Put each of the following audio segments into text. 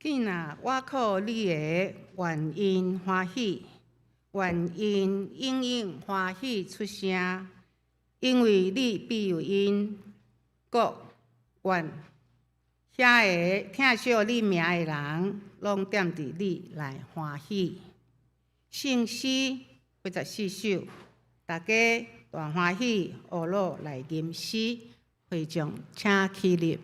囝仔，我靠你的原因欢喜，原因应应欢喜出声，因为你必有因果愿。遐个听惜你名的人，拢踮伫你内欢喜。圣诗84首，大家大欢喜，学乐来吟诗，会众请起立。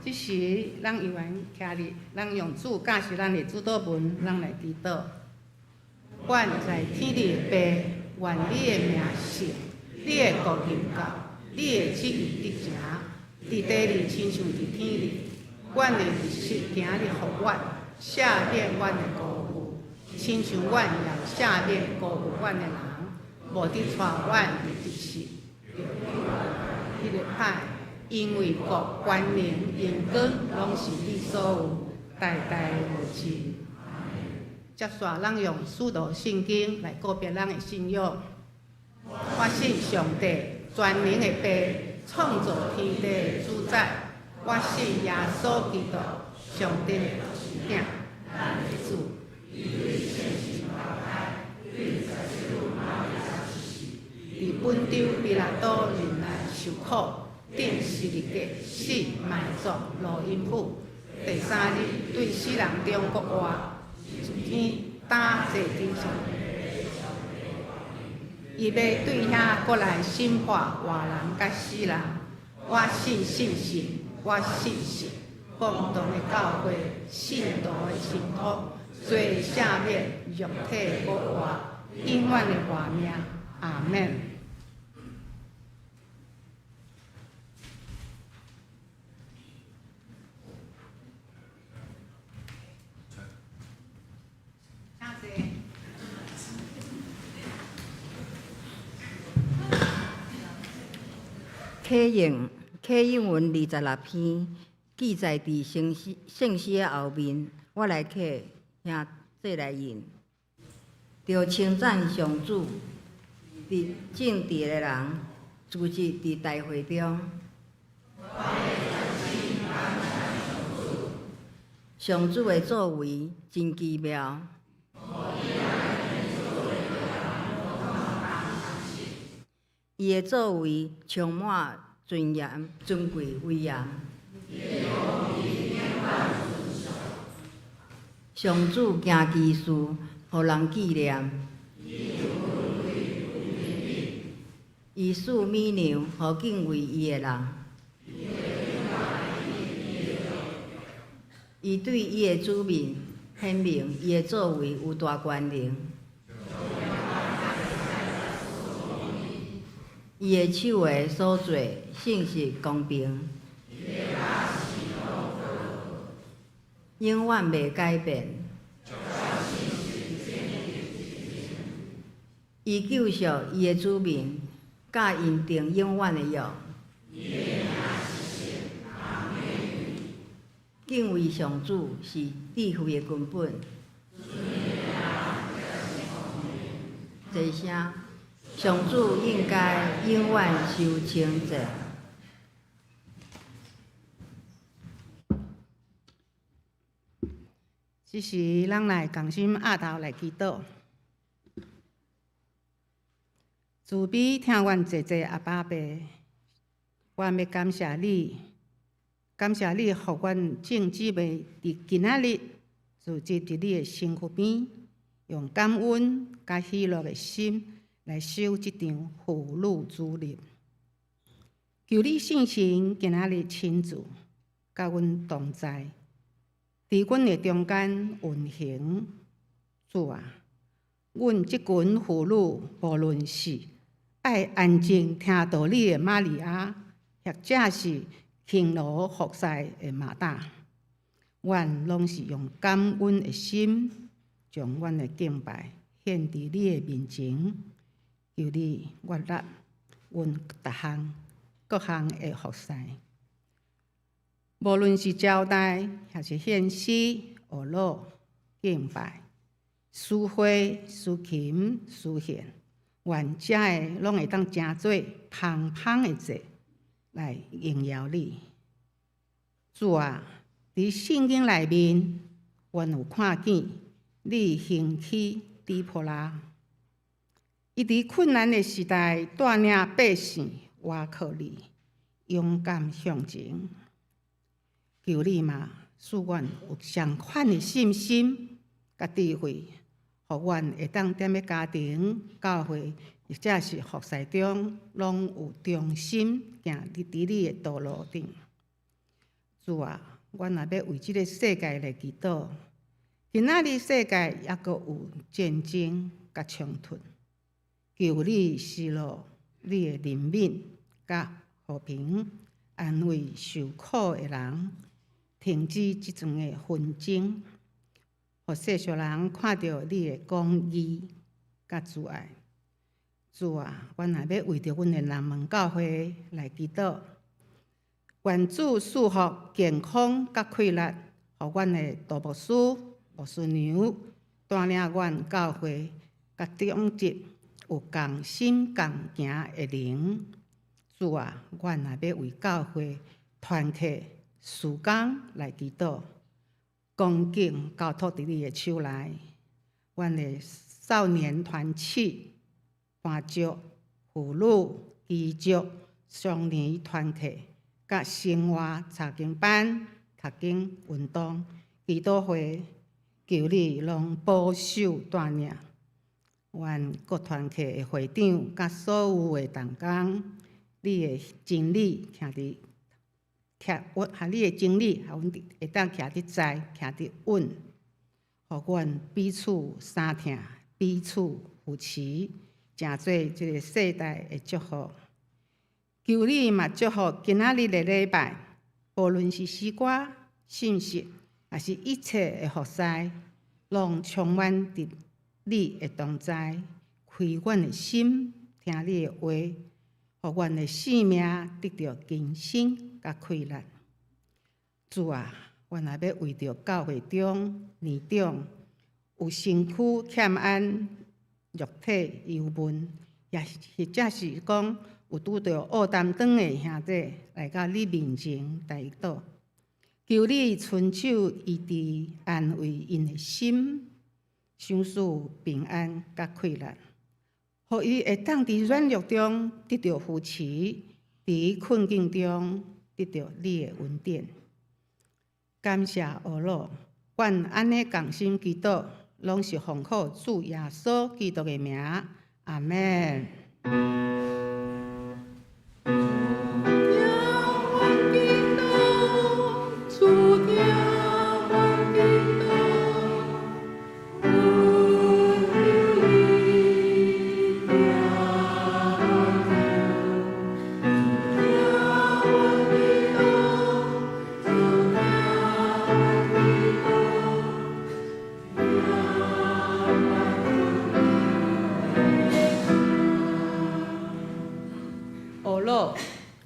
即时，咱议员徛立，咱用主教是咱的主祷文，咱来祈祷。阮在天里的爸，愿你的名圣，你的国临到，你的旨意得成，伫地里亲像伫天里。阮的日食今日互阮，赦免阮的辜负，亲像阮也赦免辜负阮的人，无得带阮入地死。迄个歹。因为国、权能、荣光，拢是你所有，代代无尽。接续，咱用使徒圣经来告别咱的信仰。我信上帝，全能的爸，创造天地的主宰。我信耶稣基督，上帝的独生子，咱的主。伫本州彼拉多人来受苦。定十日过，死埋葬罗阴府。第3日，对死人中国话，一天打坐天上。伊要对遐过来审判活人甲死人。我信，共同的教会，信徒的信托，罪赦免，肉体不活，永远的活命。阿门。启应文26篇，记载伫圣诗的后面，我来刻，兄做来引。着称赞上主，正直的人，组织伫大会中。上主的作为真奇妙。伊的作为充满尊严、尊贵、威严。上主行奇事，互人纪念。伊赐美娘，互敬畏伊的人。伊对伊的子民显明伊的作为有大权能。伊的手的所做，诚实公平，永远袂改变。伊救赎伊的子民，甲因定永远的约。敬畏上主是智慧的根本。一声。上主应该永远受称赞。这时，咱来同心压头来祈祷。慈悲听阮坐坐阿爸爸，阮要感谢你，互阮正姊妹伫今仔日就坐伫你的身躯边，用感恩甲喜乐的心。来守即场妇女主日，求你圣神今仔日亲自甲阮同在，伫阮的中间运行。主啊，阮即群妇女，无论是爱安静听道理的玛利亚，或者是勤劳服侍的马达，阮拢是用感恩的心，将阮的敬拜献伫你的面前。求你悦纳阮各项的服侍，无论是招待，还是献诗、学乐、敬拜、诗花、诗琴、诗献，愿遮的拢会当成做芳芳的节来荣耀你。主啊，伫圣经内面，阮有看见你兴起底波拉。伊伫困难的时代带领百姓倚靠你，勇敢向前。求你嘛，使阮有相款的信心甲智慧，互阮会当踮咧家庭、教会，或者是服侍中，拢有忠心行伫你的道路顶。主啊，阮也要为即个世界来祈祷。今仔日世界抑阁有战争甲冲突。求你施落你的怜悯甲和平，安慰受苦的人，停止即种的纷争，互世俗人看到你的公义甲慈爱。主啊，阮也要为着阮的南门教会来祈祷，愿主赐福健康甲快乐，互阮的大牧师、牧师娘带领阮教会甲长职。有共心共行的灵，主啊，阮也要为教会团契事工来祈祷，恭敬交托伫你的手内。阮的少年团契、班族、妇女、基族、双年团契，甲生活查经班、读经运动、祈祷会，求你拢保守带领。阮各团契的会长甲所有的同工，你的经理我和你的经理，和阮会当徛伫在，徛伫稳，互阮彼此相疼，彼此扶持，成做即个世代的祝福。求你嘛祝福今仔日的礼拜，无论是诗歌、信息，也是一切的服侍，拢充满伫你的同在，开阮的心，听你的话，互阮的性命得到更新甲快乐。主啊，阮也要为着教会中、年中有身躯欠安、肉体忧闷，也或者是讲有拄着恶担当的兄弟来到你面前祈祷，求你伸手医治、安慰因的心，享受平安甲快乐，互伊会当伫软弱中得到扶持，伫困境中得到你的恩典。感谢阿罗，阮安尼共心祈祷，拢是奉靠主耶稣基督的名，阿门。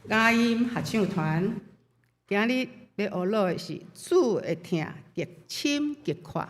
雅音合唱团，今日要学录的是主的疼极深极宽。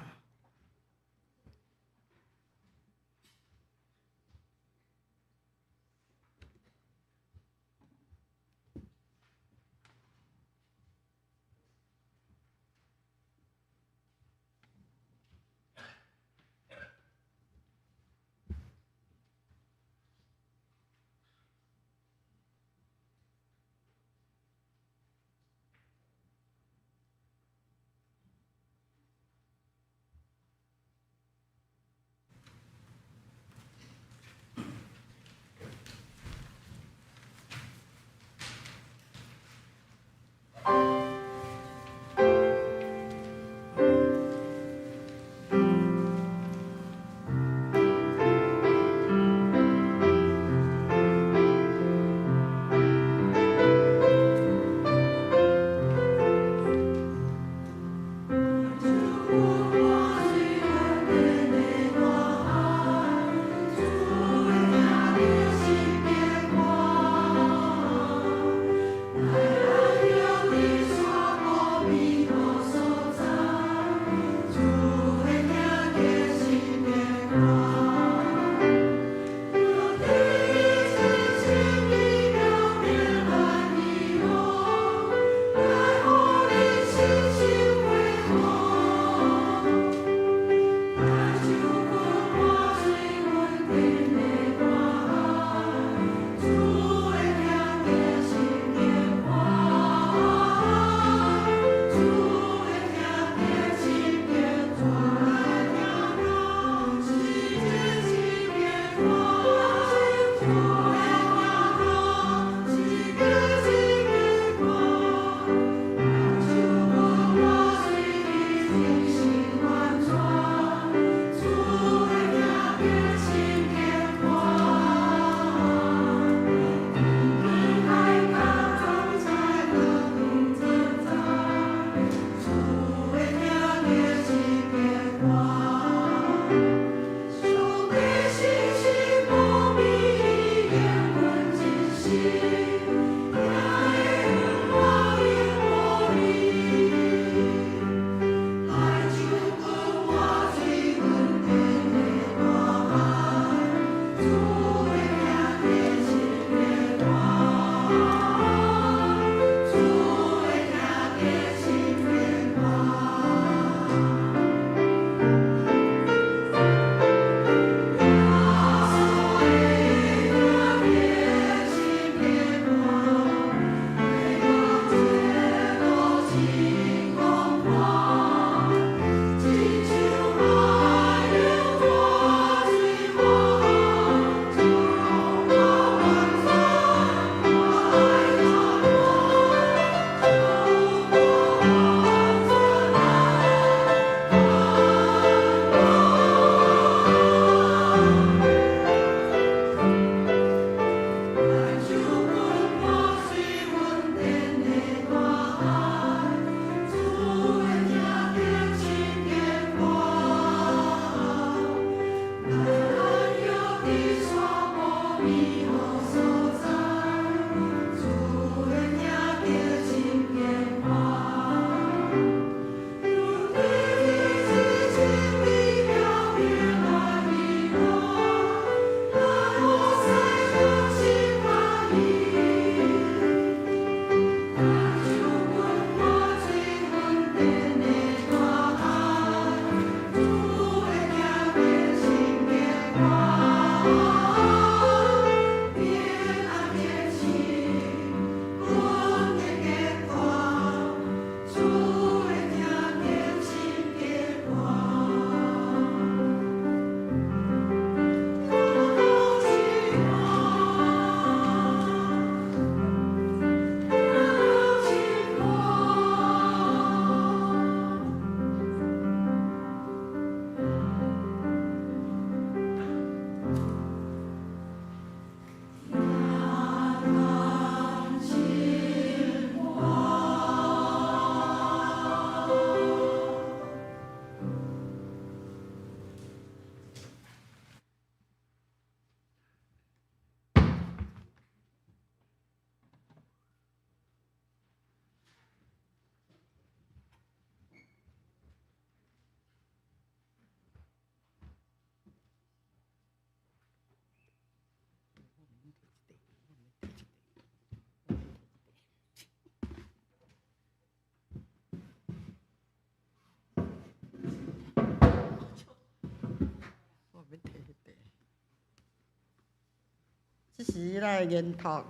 时咱研读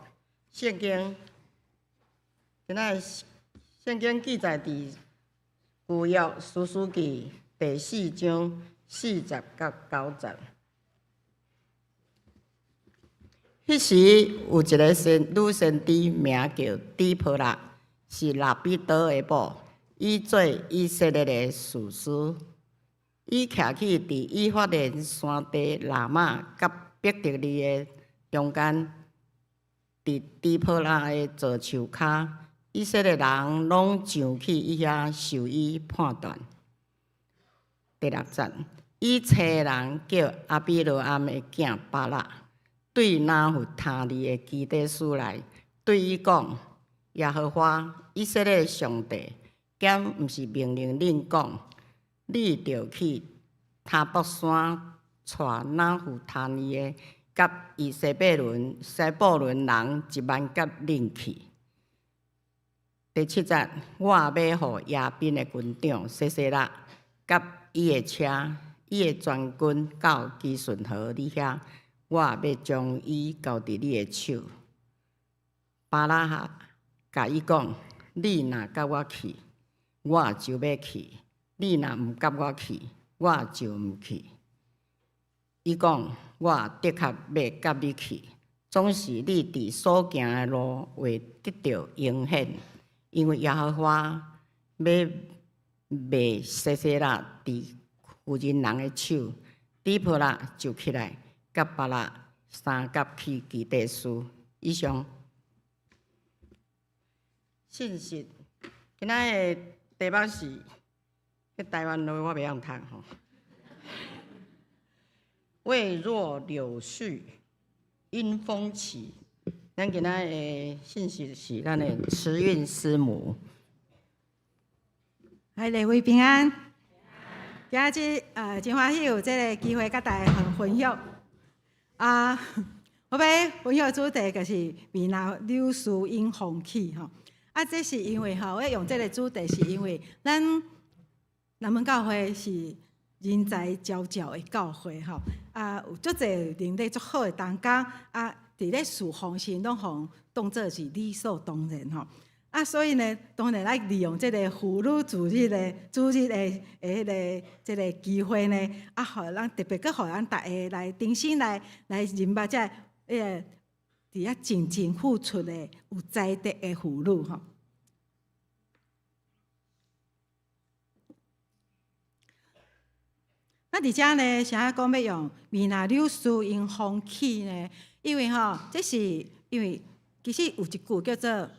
圣经，今仔圣经记载伫旧约士师记第4章40到90。迄时有一个女先知，名叫底波拉，是拉比多的某，伊做以色列的士师。伊徛起伫以法莲山地拉玛甲伯特利的中间，伫底波拉的座树骹，以色列人拢上去伊遐受伊判断。第6节，伊找人叫阿比罗暗的囝巴拉，对拿弗他利的基底斯来，对伊讲：耶和华以色列上帝，敢毋是命令恁讲？你着去塔博山带拿弗他利的甲以西布伦人10000甲恁去。第7节，我也要互亚宾的军长西西拉甲伊的车、伊的全军到基顺河你遐，我也要将伊交伫你的手。巴拉哈甲伊讲：你若甲我去，我就要去；你若毋甲我去，我就毋去。伊讲：我的确要甲你去，总是你伫所行的路会得到应许，因为耶和华要卖西西拉伫妇人人的手。底波拉就起来，甲巴拉三甲去基底斯。以上信息，今仔的题目是，迄台湾话我袂晓读吼。未若柳絮因风起，咱今仔的信息是咱的慈韵师母。嗨，各位平安。今日真欢喜有这个机会，甲大家分享。我要分享的主题就是米那柳树因风起吼。这是因为我要用这个主题，是因为咱南门教会是人才济济的教会吼。有足侪能力足好的同工伫咧事奉时，拢互当作是理所当然吼。所以呢，当然来利用这个妇女主日的这个机会呢，互咱特别互咱大家来重新来认捌这伫遐真正付出的有才德的妇女吼。伫遮呢，啥讲要用米那柳树因风起呢？因为这是因为其实有一句叫做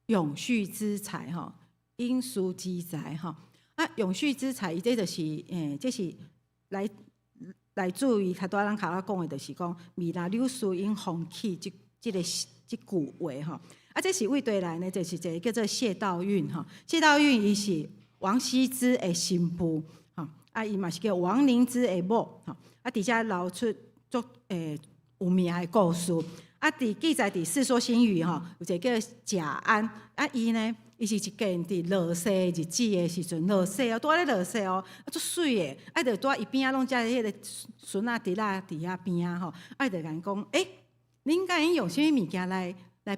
永续之财吼，因书之财吼。永续之财，伊这就是这是来自于较多人较讲的，就是讲米那柳树因风起这句话吼。这是为对来呢，就是一个叫做谢道韫吼。谢道韫伊是王羲之的新妇吼，伊嘛是叫王凝之的某吼。伫遮流出足有名的故事。伫记载伫《世说新语》吼，有一个叫贾安，伊呢，伊是一件伫落雪日子的时阵，落雪哦，拄咧落雪哦，足水的，就拄伊边仔拢遮迄个笋仔直仔伫遐边仔吼，就甲因讲，恁敢用啥物物件来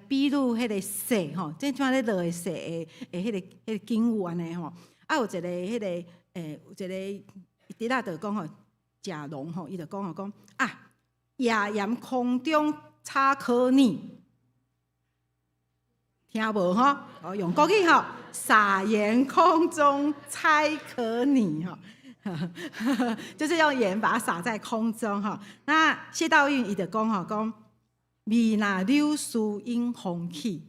比喻迄个雪吼？即像咧落的雪的迄个景物安尼吼，有一个迄个有一个直仔就讲吼，贾龙吼，伊就讲讲夜宴空中差可拟，听无吼？用国语吼，撒盐空中猜可拟吼，就是用盐把它撒在空中哈。那谢道韫伊就讲吼，讲米那柳树因风起，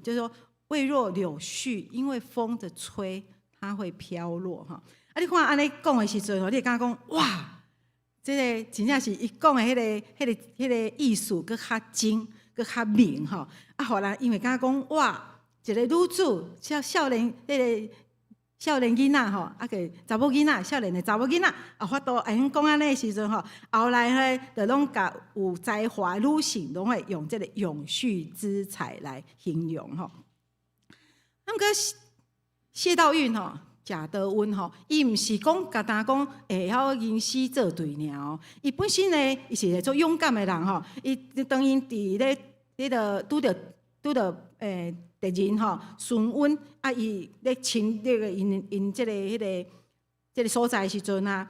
就是说未若柳絮，因为风的吹，它会飘落哈。你看安尼讲的时阵，你会感觉讲哇！这个真正是伊讲的迄个意思，搁较精，搁较明吼。互人因为感觉讲哇，一个女子少年迄个少年囡仔吼，个查某囡仔，少年的查某囡仔，法度因讲安尼的时阵吼，后来就拢甲有才华女性，拢会用这个永续之才来形容吼。那么谢道韫吼，贾德温吼，伊毋是讲甲单讲会晓吟诗作对尔哦，伊本身呢，伊是一个做勇敢的人吼，伊当因伫咧迄个拄着敌人吼孙温啊，伊咧侵那个因即个即个所在的时阵啊，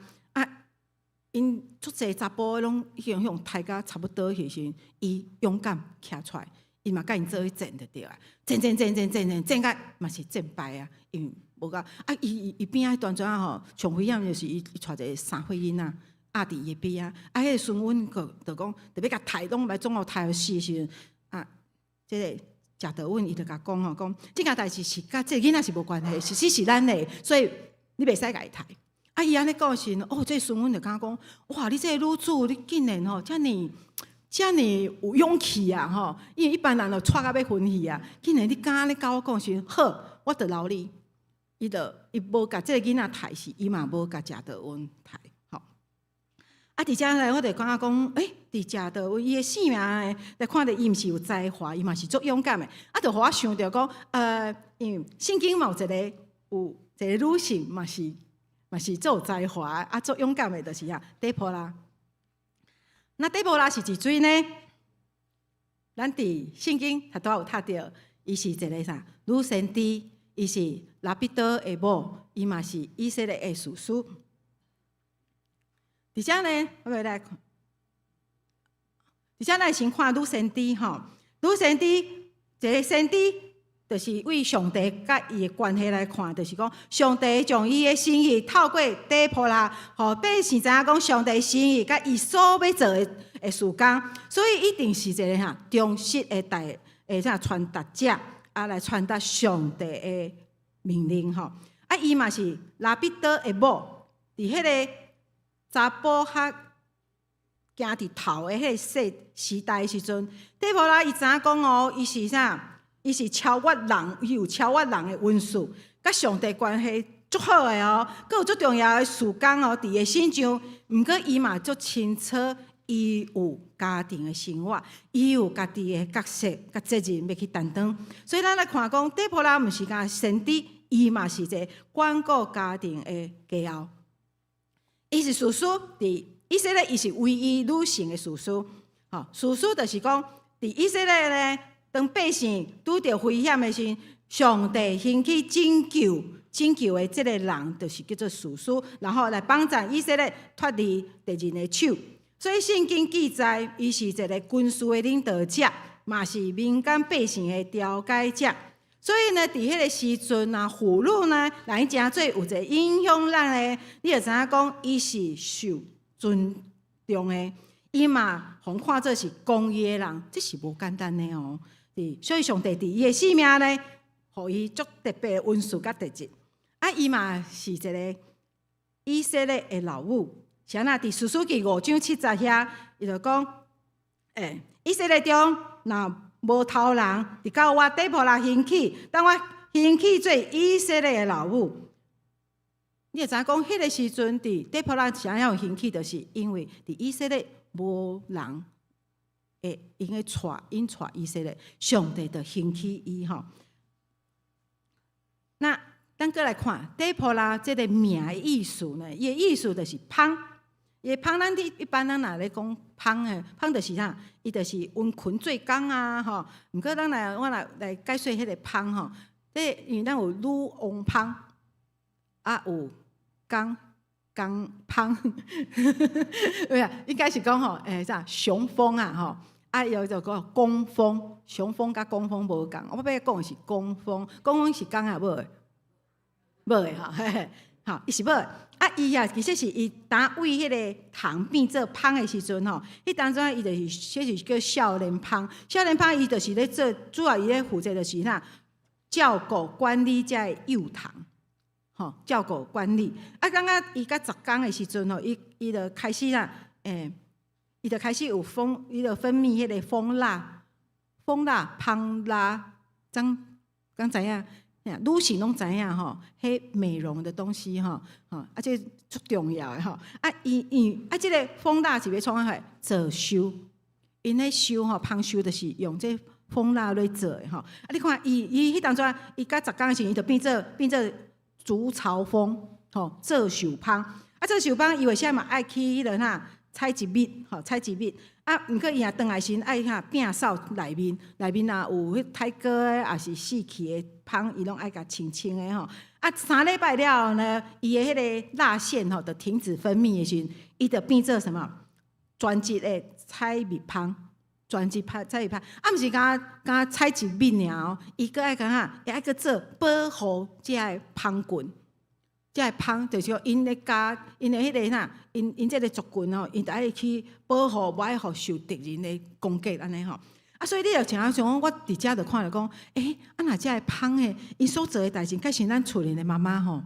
因足侪查甫拢向大家差不多时阵，伊勇敢徛出来，伊嘛甲因做伙战就对啊，战甲嘛是战败啊，因为无甲伊边仔段阵啊吼，上危险就是伊带一个三岁囡仔压伫伊边啊，迄个孙温就讲特别甲刣拢来总互刣死的时阵啊，即个贾德温伊就甲讲吼，讲即件代志是甲即个囡仔是无关系，是咱的，所以你袂使甲伊刣。伊安尼讲时，这孙温就甲讲，哇！你这个女子，你竟然吼，遮尔有勇气啊！吼，因为一般人就踹到要昏去啊，竟然你敢安尼甲我讲时，好，我就留你。伊无甲这个囡仔刣死，伊嘛无甲贾德温刣。吼，伫遮来，我就感觉讲，伫贾德温伊的性命来看着伊毋是有才华，伊嘛是足勇敢的。就互我想着讲，因为圣经嘛有一个女性嘛是做有才华做勇敢的，就是底波拉。那底波拉是一水呢？咱伫圣经头拄有读到，伊是一个啥女先知，伊是拉比多的某，伊嘛是以色列的士师。伫遮呢，我们来看，伫遮来先看女先知吼，女先知一个先知。就是为上帝甲伊的关系来看，就是讲上帝将伊的心意透过底波拉，互百姓知影讲上帝心意甲伊所要做的事工，所以一定是一个忠实的传达者，来传达上帝的命令吼。伊嘛是拉比多的某，伫迄个查甫较行伫头的迄个时代的时阵，底波拉伊知影讲哦，伊是啥？伊是超越人，伊有超越人的温数，甲上帝关系足好的哦，佮有足重要的事工哦，伫伊身上。毋过伊嘛足清楚，伊有家庭的生活，伊有家己的角色甲责任要去担当。所以咱来看讲，底波拉毋是甲先知，伊嘛是一个管顾家庭的家后。伊是士师，伫以色列伊是唯一女性的士师。士师就是讲，伫以色列呢。当百姓拄着危险的时，上帝兴起拯救的这个人，就是叫做士师，然后来帮助以色列脱离敌人的手。所以圣经记载，伊是一个军事的领导者，嘛是民间百姓的调解者。所以呢，伫迄个时阵啊，妇女呢，来真做有一个影响咱的，你就知影讲，伊是受尊重的，伊嘛互看做是公义的人，这是无简单的哦。所以上帝伫伊的性命呢，互伊足特别的温顺甲特质。伊嘛是一个以色列的老母。像那伫士师记5章70遐，伊就讲，以色列中若无头人，伫到我底波拉兴起，当我兴起做以色列的老母。你会知影讲，迄个时阵伫底波拉想要兴起，就是因为伫以色列无人。因个因带以色列，上帝就兴起伊吼。那咱过来看底波拉这个名的意思呢？伊的意思就是芳，伊的芳，咱一般咱若咧讲芳诶，芳就是啥？伊就是温困做工啊吼。毋过我来解说迄个芳吼，因为咱有女王芳，有工芳，应该是讲吼，啥雄风啊吼。有就讲工蜂，雄蜂甲工蜂无共。我要讲的是工蜂，工蜂是公啊无的，无的吼，伊是无的。伊其实是伊当为迄个糖变做芳的时阵吼，迄当中伊就是叫少年芳。少年芳伊就是咧做，主要伊咧负责就是啥，照顾管理遮的幼童，吼，照顾管理。刚刚伊甲10工的时阵吼，伊就开始啦，伊就开始有伊就分泌迄个蜂蜡、芳蜡，刚知影，女性拢知影吼，迄美容的东西吼，这足重要的吼。这个蜂蜡是要创啥？做绣，因咧绣吼，芳绣就是用这蜂蜡来做的吼。你看伊迄当中，伊甲10工时，伊就变做竹巢峰，做寿芳。做寿芳伊为啥嘛爱去迄落采一蜜，采一蜜。毋过伊若转来时爱摒扫内面，内面若有迄太高的，也是死去的芳，伊拢爱甲清清的吼。3礼拜了后呢，伊的迄个蜡腺就停止分泌的时阵，伊就变做什么？专辑的采蜜芳，专辑采蜜芳。毋是敢采一蜜尔哦，伊佫爱伊爱佫做保护即个芳菌。即个芳就是说，因咧加因的迄个因即个族群吼，因就爱去保护，无爱互受敌人的攻击安尼吼。所以你就像讲，我伫遮就看着讲，若即个芳诶，因所做诶代志，较像咱厝里的妈妈吼，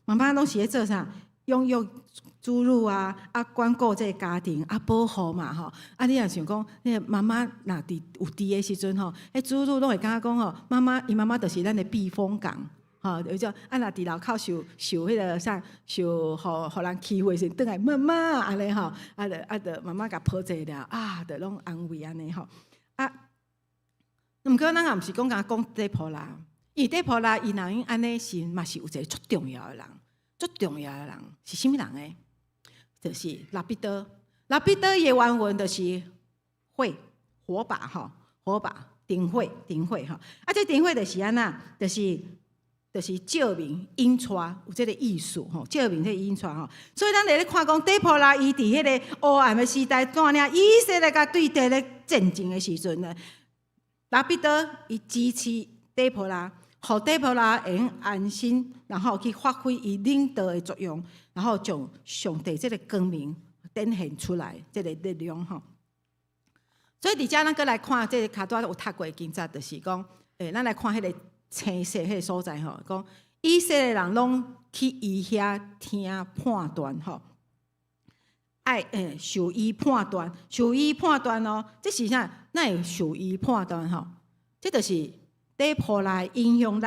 妈妈拢是咧做啥？养育哺乳管顾即个家庭保护嘛吼。你若想讲，那个妈妈若伫有猪诶时阵吼，哺乳拢会感觉讲吼，因妈妈就是咱的避风港。就叫若伫楼口受迄个啥，互人欺负时，转来妈妈安尼吼，就妈妈甲抱者了就拢安慰安尼吼。毋过咱也毋是讲底婆拉，因为底婆拉伊若因安尼是嘛是有一个足重要的人，足重要的人是啥物人呢？就是拉比多。拉比多伊的原文就是火把火把灯火吼。这灯火就是安那，就是照明引出有这个意思吼，照明这引出吼，所以咱咧看讲底波拉伊伫迄个黑暗的时代，怎样以色列甲对敌咧战争的时阵呢？拉比多伊支持底波拉，互底波拉会用安心，然后去发挥伊领导的作用，然后将上帝这个光明展现出来，这个力量吼。所以伫遮咱搁来看这个卡多有读过的经节，就是讲，咱来看迄个。青色迄个所在吼，讲以色列人拢去伊遐听判断吼，受伊判断哦，这是啥？哪会受伊判断吼？这就是底波拉影响力，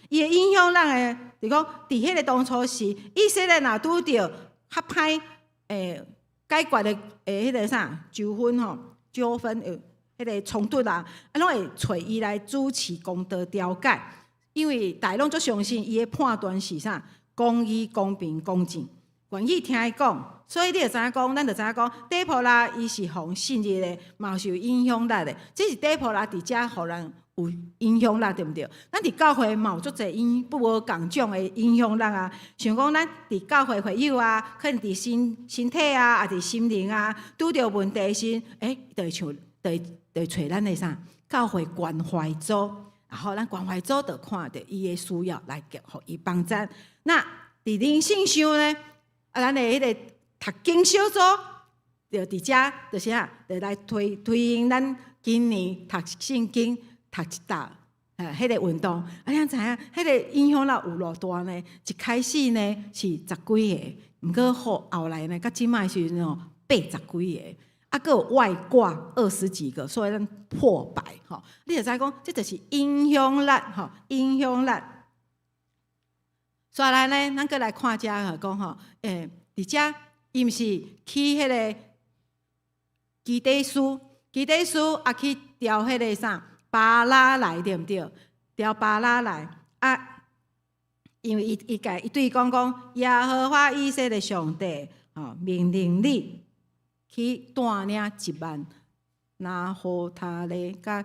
伊的影响力诶，就讲伫迄个当初是以色列若拄着较歹解决的迄个啥纠纷吼，纠纷迄个冲突拢会找伊来主持公道调解，因为大拢足相信伊的判断是啥公义、公平、公正，愿意听伊讲，所以你就知影讲，咱就知影讲，底波拉伊是互信任的，嘛是有影响力的，这是底波拉伫遮互人有影响力，对毋对？咱伫教会嘛有足侪不无共种的影响力像讲咱伫教会会友可能伫身体也伫心灵拄着问题时，就像就找咱的啥教会关怀组，然后咱关怀组就看到伊的需要来给予伊帮助。那伫灵性上呢，咱的迄个读经小组就伫遮就是就来推行咱今年读圣经读一搭迄个运动。你知影迄个影响力有偌大呢？一开始呢是10几个，毋过后来呢，到即摆时阵80几个。佫有外挂20几个，所以咱破100吼。你就知讲，这就是影响力吼，影响力。再来呢，咱佫来看遮讲吼，伫遮伊毋是去迄个基底书去调迄个啥巴拉来，对毋对？调巴拉来因为伊对伊讲，耶和华以色列上帝命令你。去带领1万拿互他咧，甲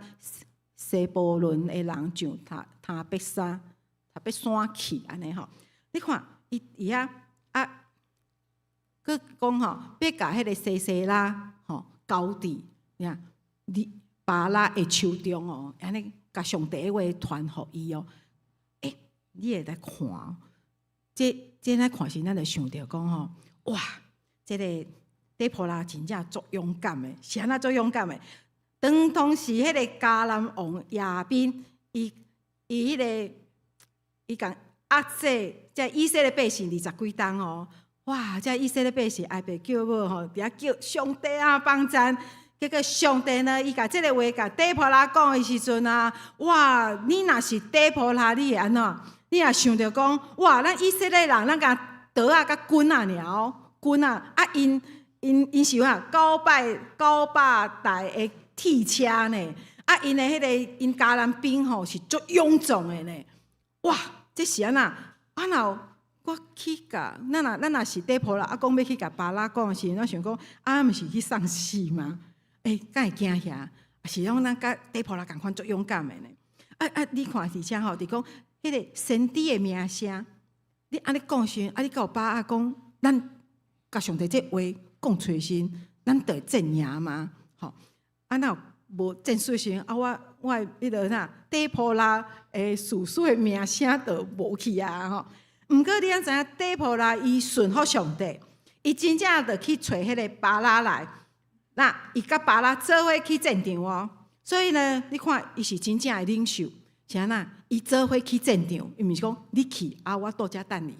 西波伦的人上塔北山去安尼吼。你看伊佇佫讲吼，要甲迄个西拉交地，你巴拉的手中安尼甲上帝的话传互伊你会来看这来看时，咱就想着讲吼，哇，这个。底波拉真正足勇敢的，是安怎足勇敢的？当时迄个迦南王亚宾，伊共压制这以色列百姓20几冬哦，哇！这以色列百姓爱被叫母吼，伫遐叫上帝帮咱。结果上帝呢，伊甲这个话甲底波拉讲的时阵哇！你若是底波拉，你会安怎？你也想着讲，哇！咱以色列人，咱甲刀甲棍因是啥900台的铁车呢？因的迄个因迦南兵吼是足勇壮的呢。哇！这是安那？啊，若我去甲咱若是底婆啦，啊，讲要去甲巴拉讲的时候，咱想讲啊，毋是去送死吗？敢会惊遐？是讲咱甲底婆啦共款足勇敢的呢。你看伫遮吼，伫讲迄个先知的名声，你安尼讲时，你甲巴拉讲，咱甲上帝这话讲出时，咱就会战赢吗？吼，若无战术时，我迄个啥底婆啦事事的名声就无去啊吼。毋过你知影底婆啦，伊顺服上帝，伊真正就去找迄个巴拉来，那伊甲巴拉做伙去战场哦。所以呢，你看伊是真正的领袖，是安那？伊做伙去战场，伊毋是讲你去啊，我倒遮等你。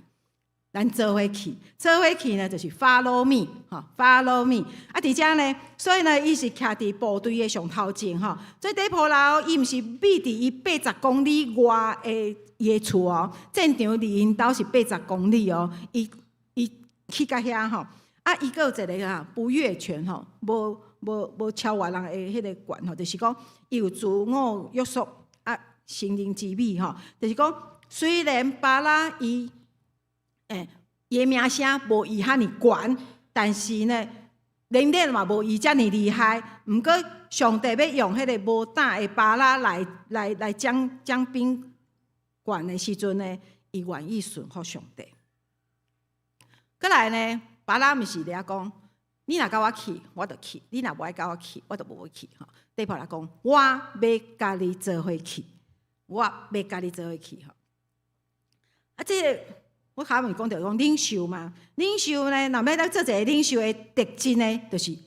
咱做伙去，做伙去呢，就是 follow me， 哈 ，follow me。啊，伫遮呢，所以呢，伊是徛伫部队的上头前，哈。这底坡啦，伊毋是秘伫伊80公里外的伊的厝哦，战场离因兜是80公里哦。伊去到遐吼，啊，伊个有一个啊不越权吼，无超越人的迄个权吼，就是讲伊有自我约束啊，成人之美吼，就是讲虽然巴拉伊。伊的名声无伊遐尼悬，但是呢，能力嘛无伊遮尼厉害。毋过上帝要用迄个无胆的巴拉来将兵管的时阵呢，伊愿意顺服上帝。过来呢，巴拉毋是咧讲，你若甲我去，我就去；你若无爱甲我去，我就无去。吼，对巴拉讲，我要甲你做伙去，我要甲你做伙去。吼，啊，这个。我下面讲到讲领袖嘛，领袖呢，若要咱做一个领袖的特质呢，就是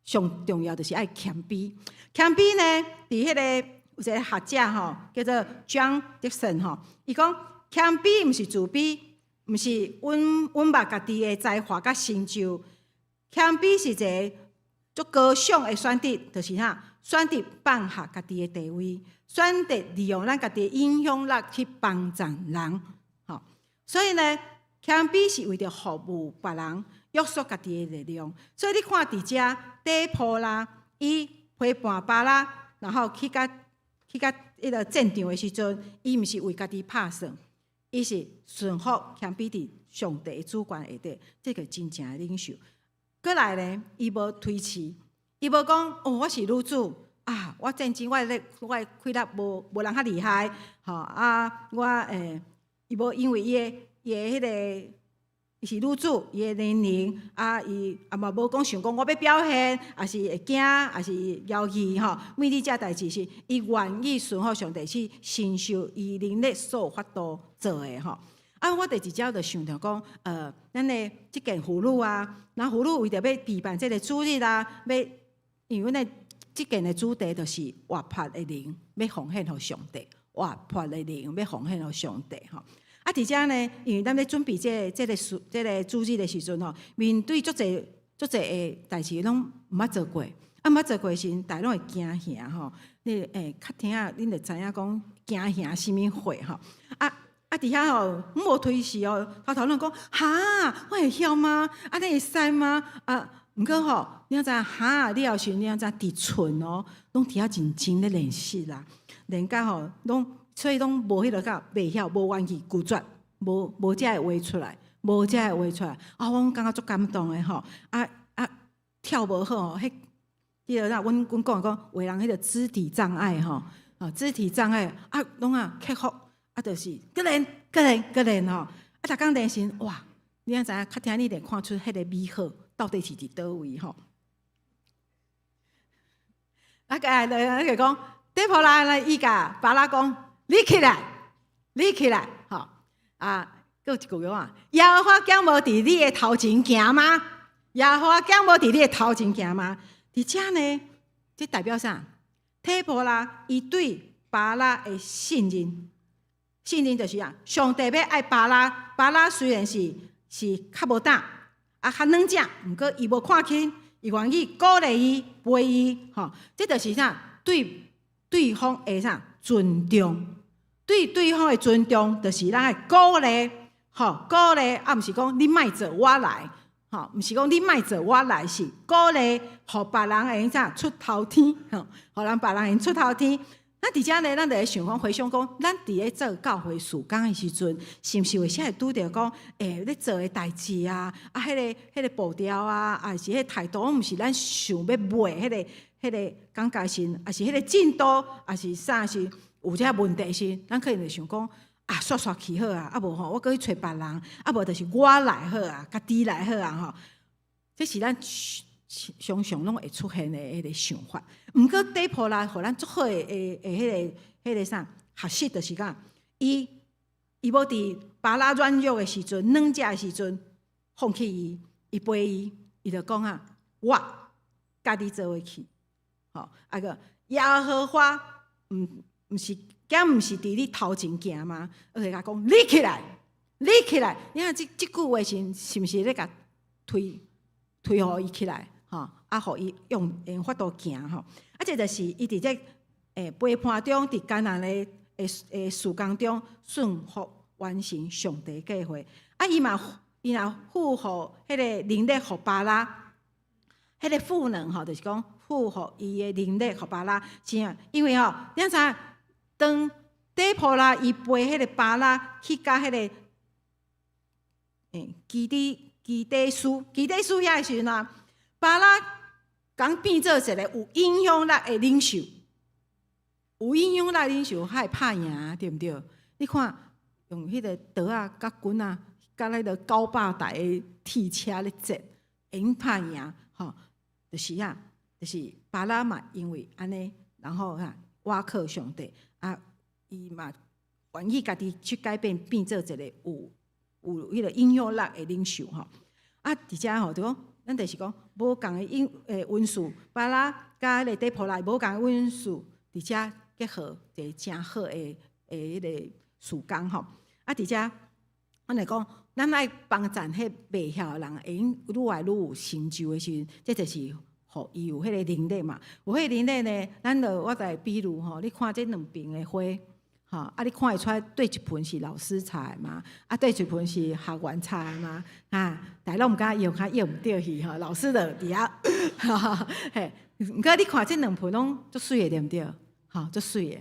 上重要就是爱谦卑。谦卑呢，伫迄个有一个学者吼，叫做 John Dickson 吼，伊讲谦卑毋是自卑，毋是允捌家己的才华甲成就，谦卑是一个足高尚的选择，就是啥？选择放下家己的地位，选择利用咱家己的影响力去帮助人。所以呢，谦卑是为着服务别人，约束家己的力量。所以你看伫遮底坡啦，伊陪伴巴拉，然后去甲迄个战场的时阵，伊毋是为家己拍算，伊是顺服谦卑伫上帝主权下底，这个真正的领袖。过来呢，伊无推辞，伊无讲哦，我是女子啊，我战争我开力无人较厉害，吼啊，伊无因为伊的迄个伊是女子，伊的年龄啊，伊啊嘛无讲想讲我要表现，也是会惊，也是犹豫吼。每日遮代志是伊愿意顺服上帝去承受伊能力所法度做的吼。啊，我第一招就想着讲，咱的即件妇女啊，那妇女为着要陪伴即个主日啊，因为呢，即件的主题就是活泼的灵，要奉献予上帝。活泼的灵要奉献予上帝吼。啊，伫遮呢，因为咱咧准备这个主日的时阵吼，面对足侪的代志拢毋捌做过，毋捌做过时，大家拢会惊吓吼。你较听啊，恁就知影讲惊吓什物货吼。伫遐吼，无推辞哦，头人讲哈，我会晓吗？啊，你会使吗？啊，毋过吼，你知影哈，你后时你知伫厝哦，拢伫遐认真咧练习啦。人家吼，所以拢无迄个甲袂晓，无愿意拒绝，无遮个话出来，无遮个话出来。啊，我感觉足感动的吼。跳无好吼，迄个阮讲为人迄个肢体障碍吼，肢体障碍啊，拢克服啊，就是个人吼。啊，逐工练习哇，你知影较听你得看出迄个美好到底是伫倒位吼。啊，个讲。底坡啦呢，伊甲巴拉讲：你起来，吼啊！佫有一句话，耶和华竟无伫你的头前行吗？耶和华竟无伫你的头前行吗？伫遮呢，这代表啥？底坡啦，伊对巴拉的信任就是啊，上帝要爱巴拉，巴拉虽然是较无胆，啊较软只，毋过伊无看轻，伊愿意鼓励伊、陪伊，吼，这就是啥？对方的啥尊重？对方的尊重，就是咱的鼓励，吼，鼓励啊，毋是讲你莫做我来，吼，毋是讲你莫做我来，是鼓励，互别人会啥出头天，吼，互别人会出头天。咱伫遮呢，咱就会想讲，回想讲，咱伫咧做教会事工的时阵，是毋是有时会拄着讲，咧做的代志啊，迄个步调啊，还是迄个态度，毋是咱想要买迄个感觉是，还是迄个进度，还是啥是有遮问题是，咱可能就想讲刷刷去好啊，无吼，我搁去找别人，无就是我来好啊，家己来好啊吼，这是咱常常拢会出现的迄个想法。毋过底波拉互咱足好的迄个啥学习，就是讲伊无伫巴拉软弱的时阵、软弱的时阵放弃伊陪伊就讲啊，我家己做伙去，吼个耶和华毋是伫你头前行吗？而且甲讲你起来，你起来，你看即句话是毋是咧甲推互伊起来？互伊用法度行吼，这就是伊伫这陪伴中，伫艰难的事工中顺服完成上帝计划。伊若付互迄个能力互巴拉，迄个赋能吼，就是讲付互伊的能力互巴拉，是啊，因为吼，你知影当底波拉伊陪迄个巴拉去甲迄个基底斯遐的时阵啊，巴拉讲变做一个有影响力的领袖，有影响力的领袖还会拍赢，对毋对？你看用迄个刀啊、甲棍啊、甲迄个900台的铁车咧战，会用拍赢吼，就是就是巴拉嘛，因为安尼，然后倚靠上帝伊嘛愿意家己去改变，变做一个有迄个影响力的领袖吼。伫遮吼就讲。咱就是讲，无共的温数，巴拉甲迄个底波拉无共的温数，伫遮结合一个真好的迄个事工吼。伫遮，阮来讲，咱爱帮助迄袂晓的人，会用愈来愈有成就的时阵，这就是互伊有迄个能力嘛。有迄个能力呢，咱就我来比如吼，你看这两边的花。你看会出来对一盆是老师插的嘛？对一盆是学员插的嘛？但拢毋敢用，用毋着去吼。老师就伫遐，嘿。毋过你看这两盆拢足水的，对毋对？足水的。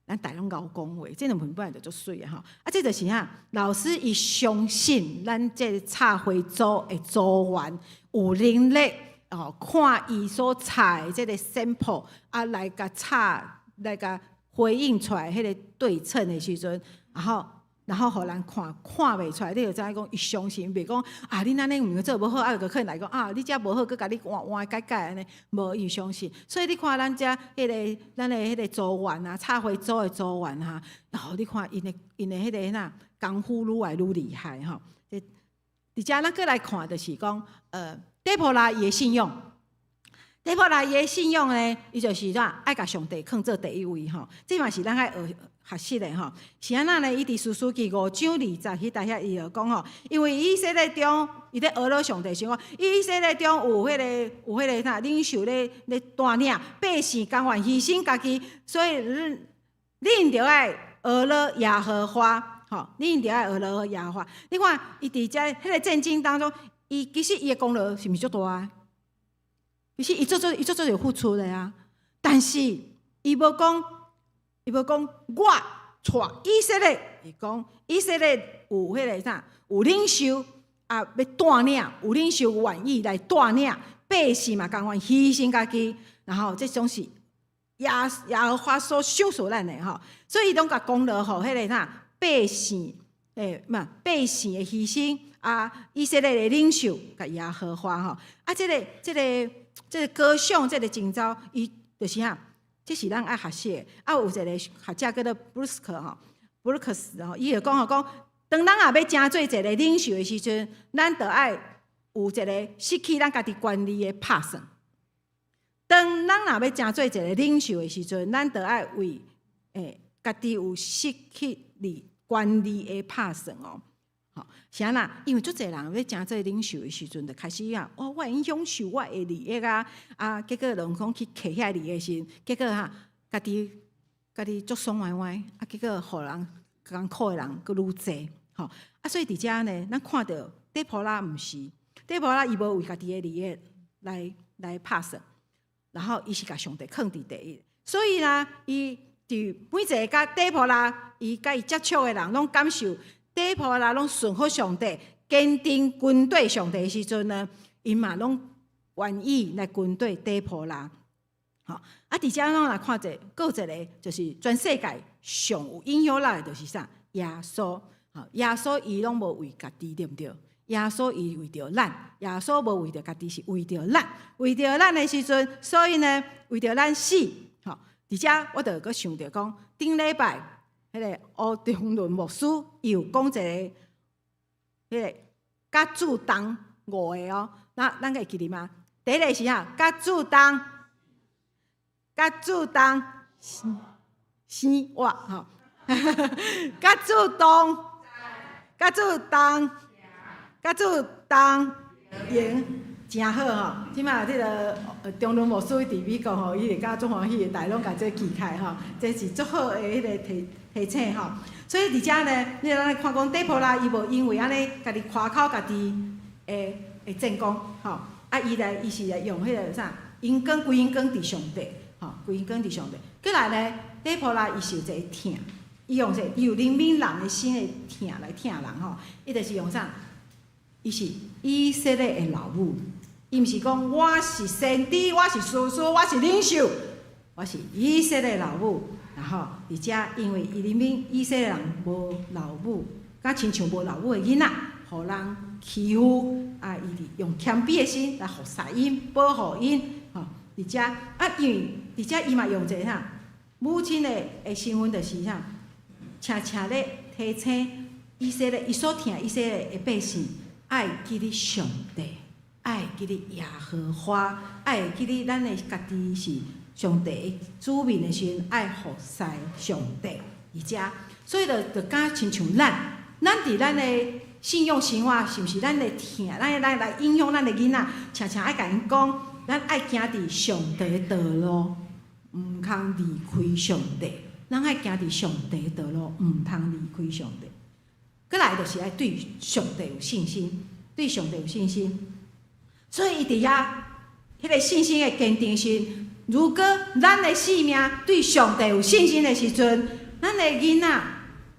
咱大拢敖讲话，这两盆本来就足水的吼。这就是老师伊相信咱这插花组的组员有能力看伊所插的这个 sample 来甲插来甲。回应出来迄个对称的时阵，然后互人看袂出来，你就知影讲伊相信，袂讲你安尼毋做无好，就可能来讲你遮无好，佮甲你换改安尼，无伊相信。所以你看咱遮咱的迄个组员啊，插花组的组员你看因的迄个功夫愈来愈厉害吼。伫遮咱过来看，就是讲底波拉伊的信用。底波拉伊的信用呢，伊就是爱甲上帝放做第一位吼，这嘛是咱爱学习的吼。是安那呢？伊伫士师记5章20迄搭遐，伊就讲吼，因为以色列中，伊咧讹了上帝想讲，以色列中有迄个领袖咧带领百姓甘愿牺牲家己，所以恁着爱讹了耶和华吼，恁着爱讹了耶和华。你看伊伫遮迄个战争当中，其实伊的功劳是毋是足大的？其实伊做有付出的啊，但是伊无讲我带以色列，伊讲以色列有迄个有领袖要带领，有领袖愿意来带领百姓嘛，甘愿牺牲家己，然后这种是耶和华所赏赐咱的吼，所以伊拢甲功劳吼，迄个百姓百姓的牺牲以色列的领袖甲耶和华吼，这个歌颂，这个征召，伊就是这是咱爱学习的。有一个学者叫做布鲁克斯吼，伊就讲当咱也要成做一个领袖的时阵，咱就爱有一个失去咱家己权利的拍算。当咱若要成做一个领袖的时阵，咱就爱为家己有失去权利的拍算哦。是安那？因为足侪人要成做领袖的时阵，就开始我会享受我的利益结果人讲去摕遐利益时，结果家己足爽歪歪，结果互人艰苦的人佫愈侪所以伫遮呢，咱看到底波拉毋是，底波拉伊无为家己的利益来拍算，然后伊是甲上帝放伫第一，所以呢，伊伫每一个甲底波拉伊甲伊接触的人，拢感受底波拉拢顺服上帝、坚定军队上帝的时阵呢，因嘛拢愿意来军队底波拉。啊，伫遮咱来看者，有一个就是全世界上有影响力的，就是啥？耶稣。耶稣伊拢无为家己，对毋对？耶稣伊为着咱，耶稣无为着家己，是为着咱，为着咱的时阵，所以呢，为着咱死。伫遮我着阁想着讲，顶礼拜迄个欧中伦牧师伊有讲一个，迄个甲主同5个哦，咱会记哩吗？第一个是啥？甲主同生活吼，甲主同。甲主同赢真好吼！即马迄个中伦牧师伫美国吼，伊会甲足欢喜，大拢甲这记起吼，这是足好的迄个提醒吼。所以伫遮呢，你咱来看讲底波拉伊无因为安尼家己夸口家己的战功吼，伊是来用迄个啥因光归因光伫上帝吼，归因光伫上帝。过来呢，底波拉伊是有一个疼。伊用啥？伊有怜悯人的心的疼来疼人吼。伊就是用啥？伊是以色列的老母，伊毋是讲我是先知，我是士师，我是领袖，我是以色列老母。然后伫遮，因为伊怜悯以色列人无老母，甲亲像无老母的囡仔，互人欺负伊用谦卑的心来服侍因、保护因。吼，伫遮因为伫遮伊嘛用一个啥？母亲的身份就是啥？常常咧提醒以色列，伊所听以色列的百姓，爱记咧上帝，爱记咧耶和华，爱记咧咱的家己是上帝的子民的时阵，爱服侍上帝。而遮，所以就敢亲像咱伫咱的信用生活，是毋是咱的听，咱来影响咱的囡仔，常常爱甲因讲，咱爱行伫上帝的道路，毋通离开上帝。咱爱行伫上帝的道路，毋通离开上帝。过来就是爱对上帝有信心，对上帝有信心。所以伊伫遐迄个信心的坚定时，如果咱的性命对上帝有信心的时阵，咱的囡仔，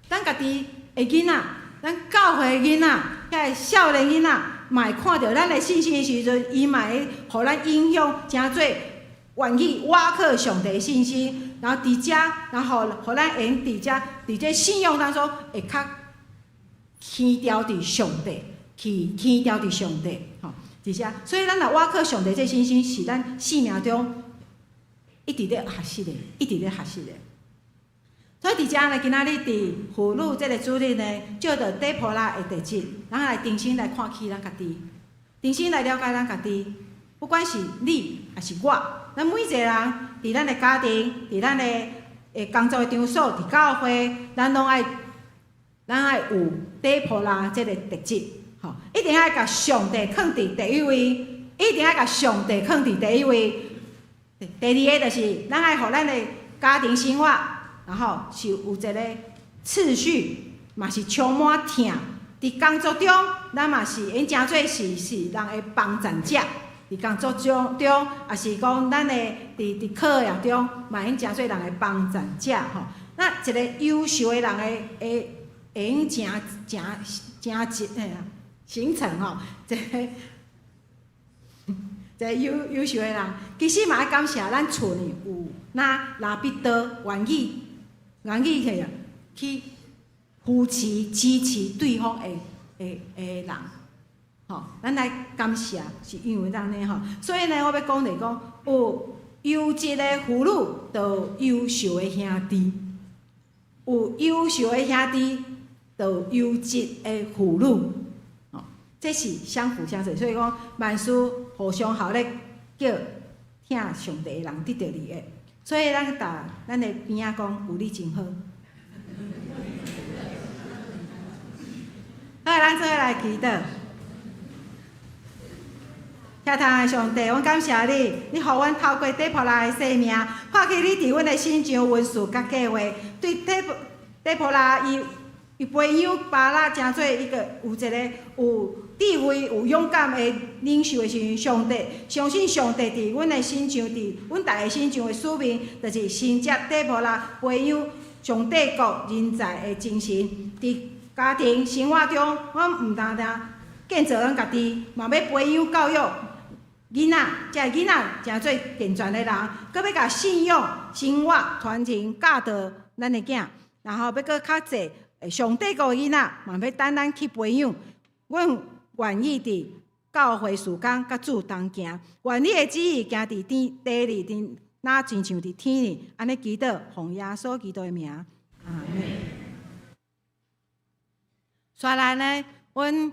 咱家己的囡仔，咱教会的囡仔，遐个少年囡仔，嘛会看到咱的信心的时阵，伊嘛会互咱影响，诚侪愿意挖靠上帝的信心。然后伫遮，然后互咱会用伫遮，伫这信仰当中会较牵调伫上帝，牵调伫上帝，吼，伫遮。所以咱来挖靠上帝这信心，是咱生命中一直咧学习的，一直咧学习的。所以伫遮呢，今仔日伫妇女这个主日呢，借着底波拉的特质，咱来定心来看起咱家己，定心来了解咱家己。不管是你还是我，咱每一个人伫咱的家庭，伫咱的工作的场所，伫教会，咱拢爱有底波拉这个特质，吼，一定爱甲上帝放伫第一位，一定爱甲上帝放伫第一位。第二个就是，咱爱互咱的家庭生活，然后是有一个次序，嘛是充满疼。伫工作中，咱嘛是因诚做是人的帮助者。伫工作中，也是讲咱的伫课业中，嘛因诚侪人的帮助者吼。那一个优秀的人会用诚形成吼，一个优秀的人，其实嘛爱感谢咱厝里有拉比多愿意去扶持支持对方的人。吼，咱来感谢，是因为咱呢吼，所以呢，我要讲就是讲，有优质的妇女，就有优秀的兄弟；有优秀的兄弟，就有优质的妇女。吼，这是相辅相成，所以讲万事互相效力，叫听上帝的人得到利益。所以咱的边仔讲，有你真好。好，咱做伙来祈祷。天堂的上帝，阮感谢你，你予阮透过底波拉的生命，看起你伫阮的心上温事甲计划。对底波拉伊培养巴拉诚做一个有智慧、有勇敢的领袖的时阵，上帝相信上帝伫阮的身上，伫阮大家身上的使命，就是承接底波拉培养上帝国人才的精神。伫家庭生活中，我毋单单建造咱家己，嘛要培养教育囡仔，遮囡仔成做健全的人，搁要甲信仰、生活、传承教导咱的囝，然后要搁较济上帝国的囡仔，嘛要等咱去培养。阮愿意伫教会事工甲主同行，愿你的旨意行伫天地里，那亲像伫天里。安尼祈祷，奉耶稣基督的名，阿门。虽然呢，阮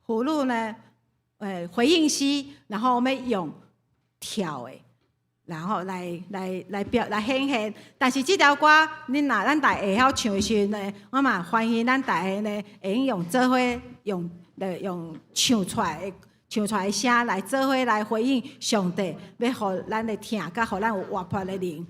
妇女呢，回应诗，然后我们用跳的，然后来显现。但是这条歌，咱大家会晓唱的时阵呢，我嘛欢迎咱大家呢，会用做伙用唱出来的声来做伙来回应上帝，要互咱的听，甲互咱有活泼的灵。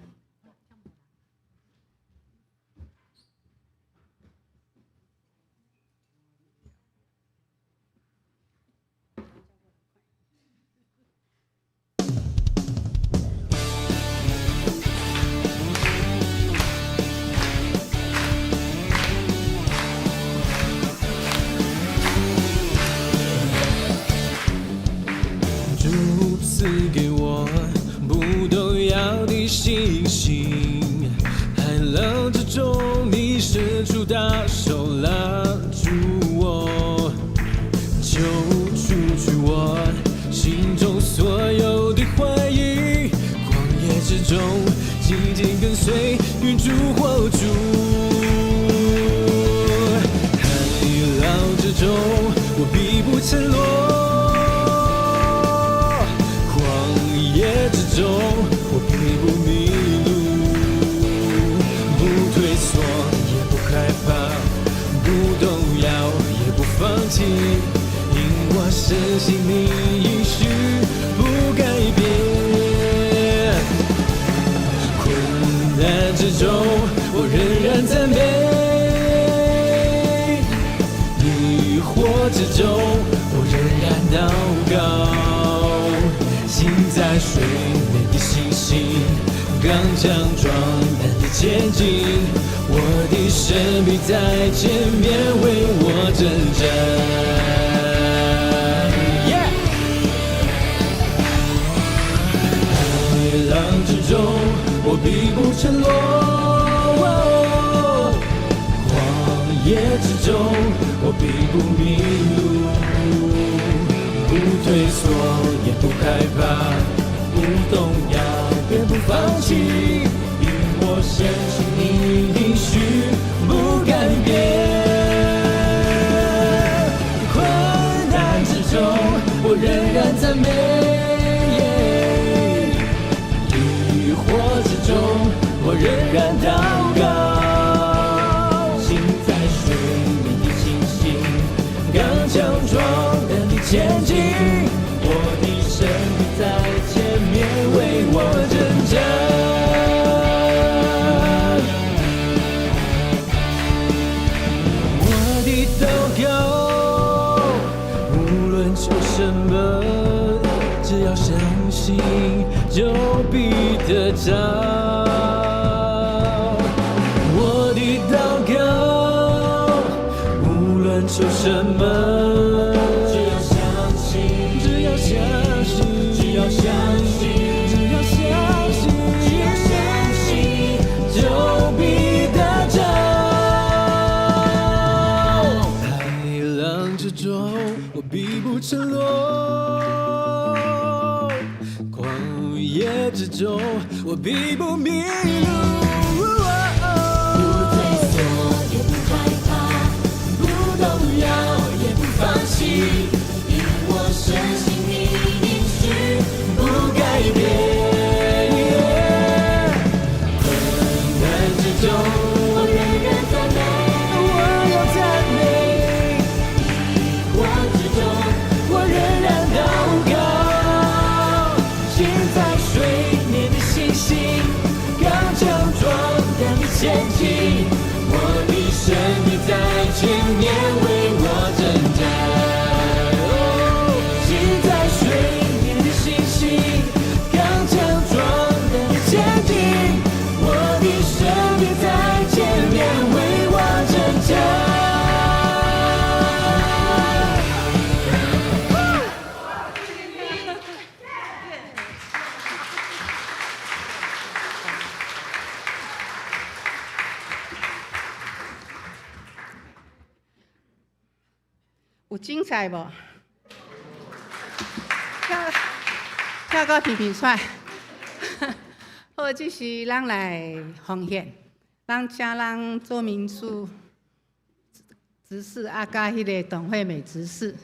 赐给我不动摇的信心，寒冷之中你伸出大手拉住我，救出去我心中所有的怀疑，旷野之中紧紧跟随云柱火柱，海浪之中我必不沉落，之中，我并不迷路，不退缩，也不害怕，不动摇，也不放弃，因我深信你应许不改变。困难之中，我仍然赞美；疑惑之中，我仍然祷告。心在水面的信心，刚强壮胆的前进，我的生命在前面为我征战。海浪之中，我必不沉落；旷野之中，我必不迷路。不退缩，也不害怕，不动摇，也不放弃，因我相信你应许不改变。困难之中，我仍然赞美；疑惑之中，我仍然祷告。心在水面的信心，刚强壮胆的前进，我的生命在前面为我征战。我的祷告，无论求什么，只要相信就必得着。我的祷告，无论求什么，只要相信，只要相信，只要相信，只要相信，只要相信，就必得着。海浪之中，我必不沉落；旷野之中，我必不迷路。因我深信你应许不改变。困难之中，我仍然赞美，我要赞美；疑惑之中，我仍然祷告。心在水面的信心，刚强壮胆的前进，我的生命在前面为我征战。彩无？跳到皮出来。好，即是咱来奉献，咱请咱周明书执事甲迄个董惠美执事。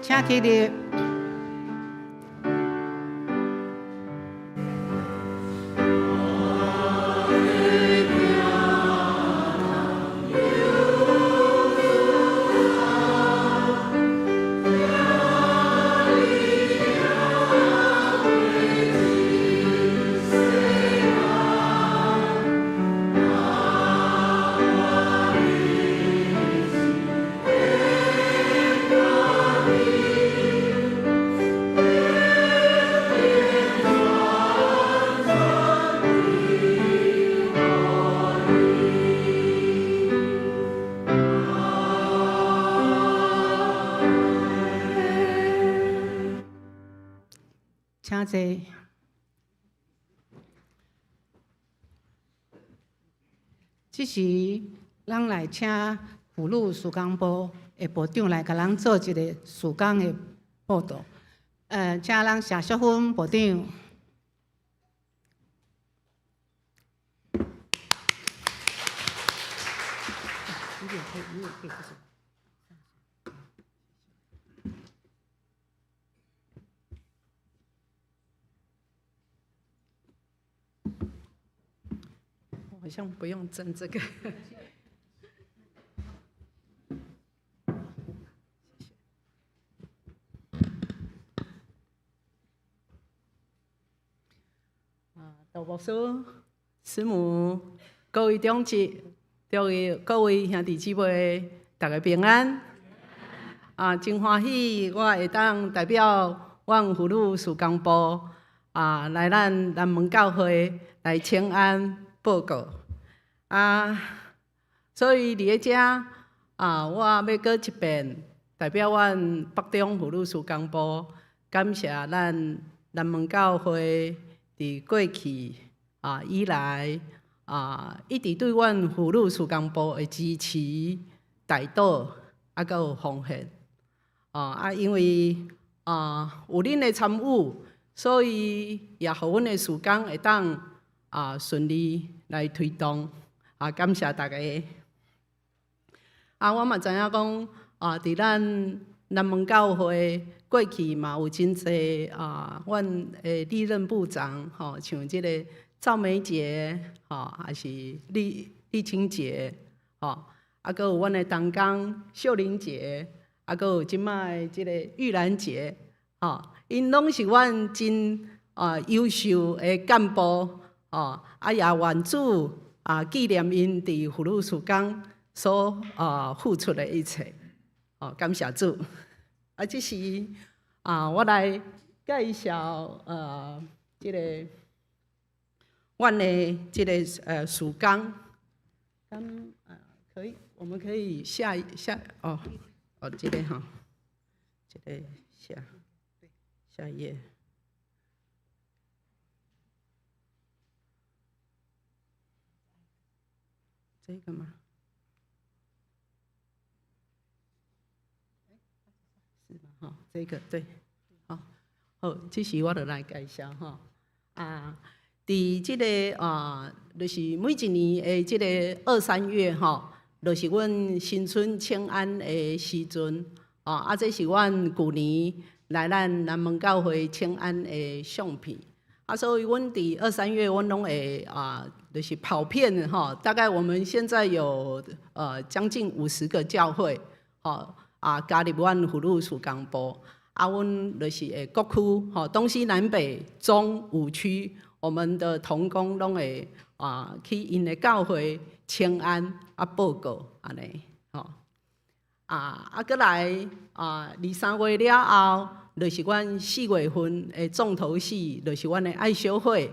请起立。请坐。即时，咱来请妇女事工部的部长来甲咱做一个事工的报道。请咱谢淑芬部长。好像不用争这个。杜牧师、师母、各位长职、各位兄弟姊妹，大家平安。真欢喜，我会当代表阮妇女事工部来咱南门教会来请安报告。所以伫咧遮我要过一遍，代表阮北中妇女事工部，感谢咱南门教会伫过去以来一直对阮妇女事工部的支持、带导，还有奉献。因为有恁的参与，所以也互阮的事工会当顺利来推动。感谢大家。我嘛知影讲，伫咱南门教会过去嘛有真侪阮的历任部长，像即个赵梅姐，还是丽清姐，搁有阮的同工秀玲姐，搁有即摆即个玉兰姐，因拢是阮真优秀的干部，也愿主纪念因伫妇女事工所付出的一切，感谢主。这是我来介绍这个阮的这个曙光。可以，我们可以下这个哈，这个下一页。这个吗？是吗？哈，这个对，好，这是我就来介绍哈。伫这个就是每一年的这个2、3月哈，就是阮新春请安的时阵这是阮旧年来咱南门教会请安的相片。所以阮伫2、3月，阮拢会就是跑遍哈，大概我们现在有将近50个教会，加入阮福禄属工部，阮就是各区东西南北中5区，我们的同工拢会去因的教会请安报告安尼过来2、3月了后。就是阮4月份的重头戏，就是阮的爱修会，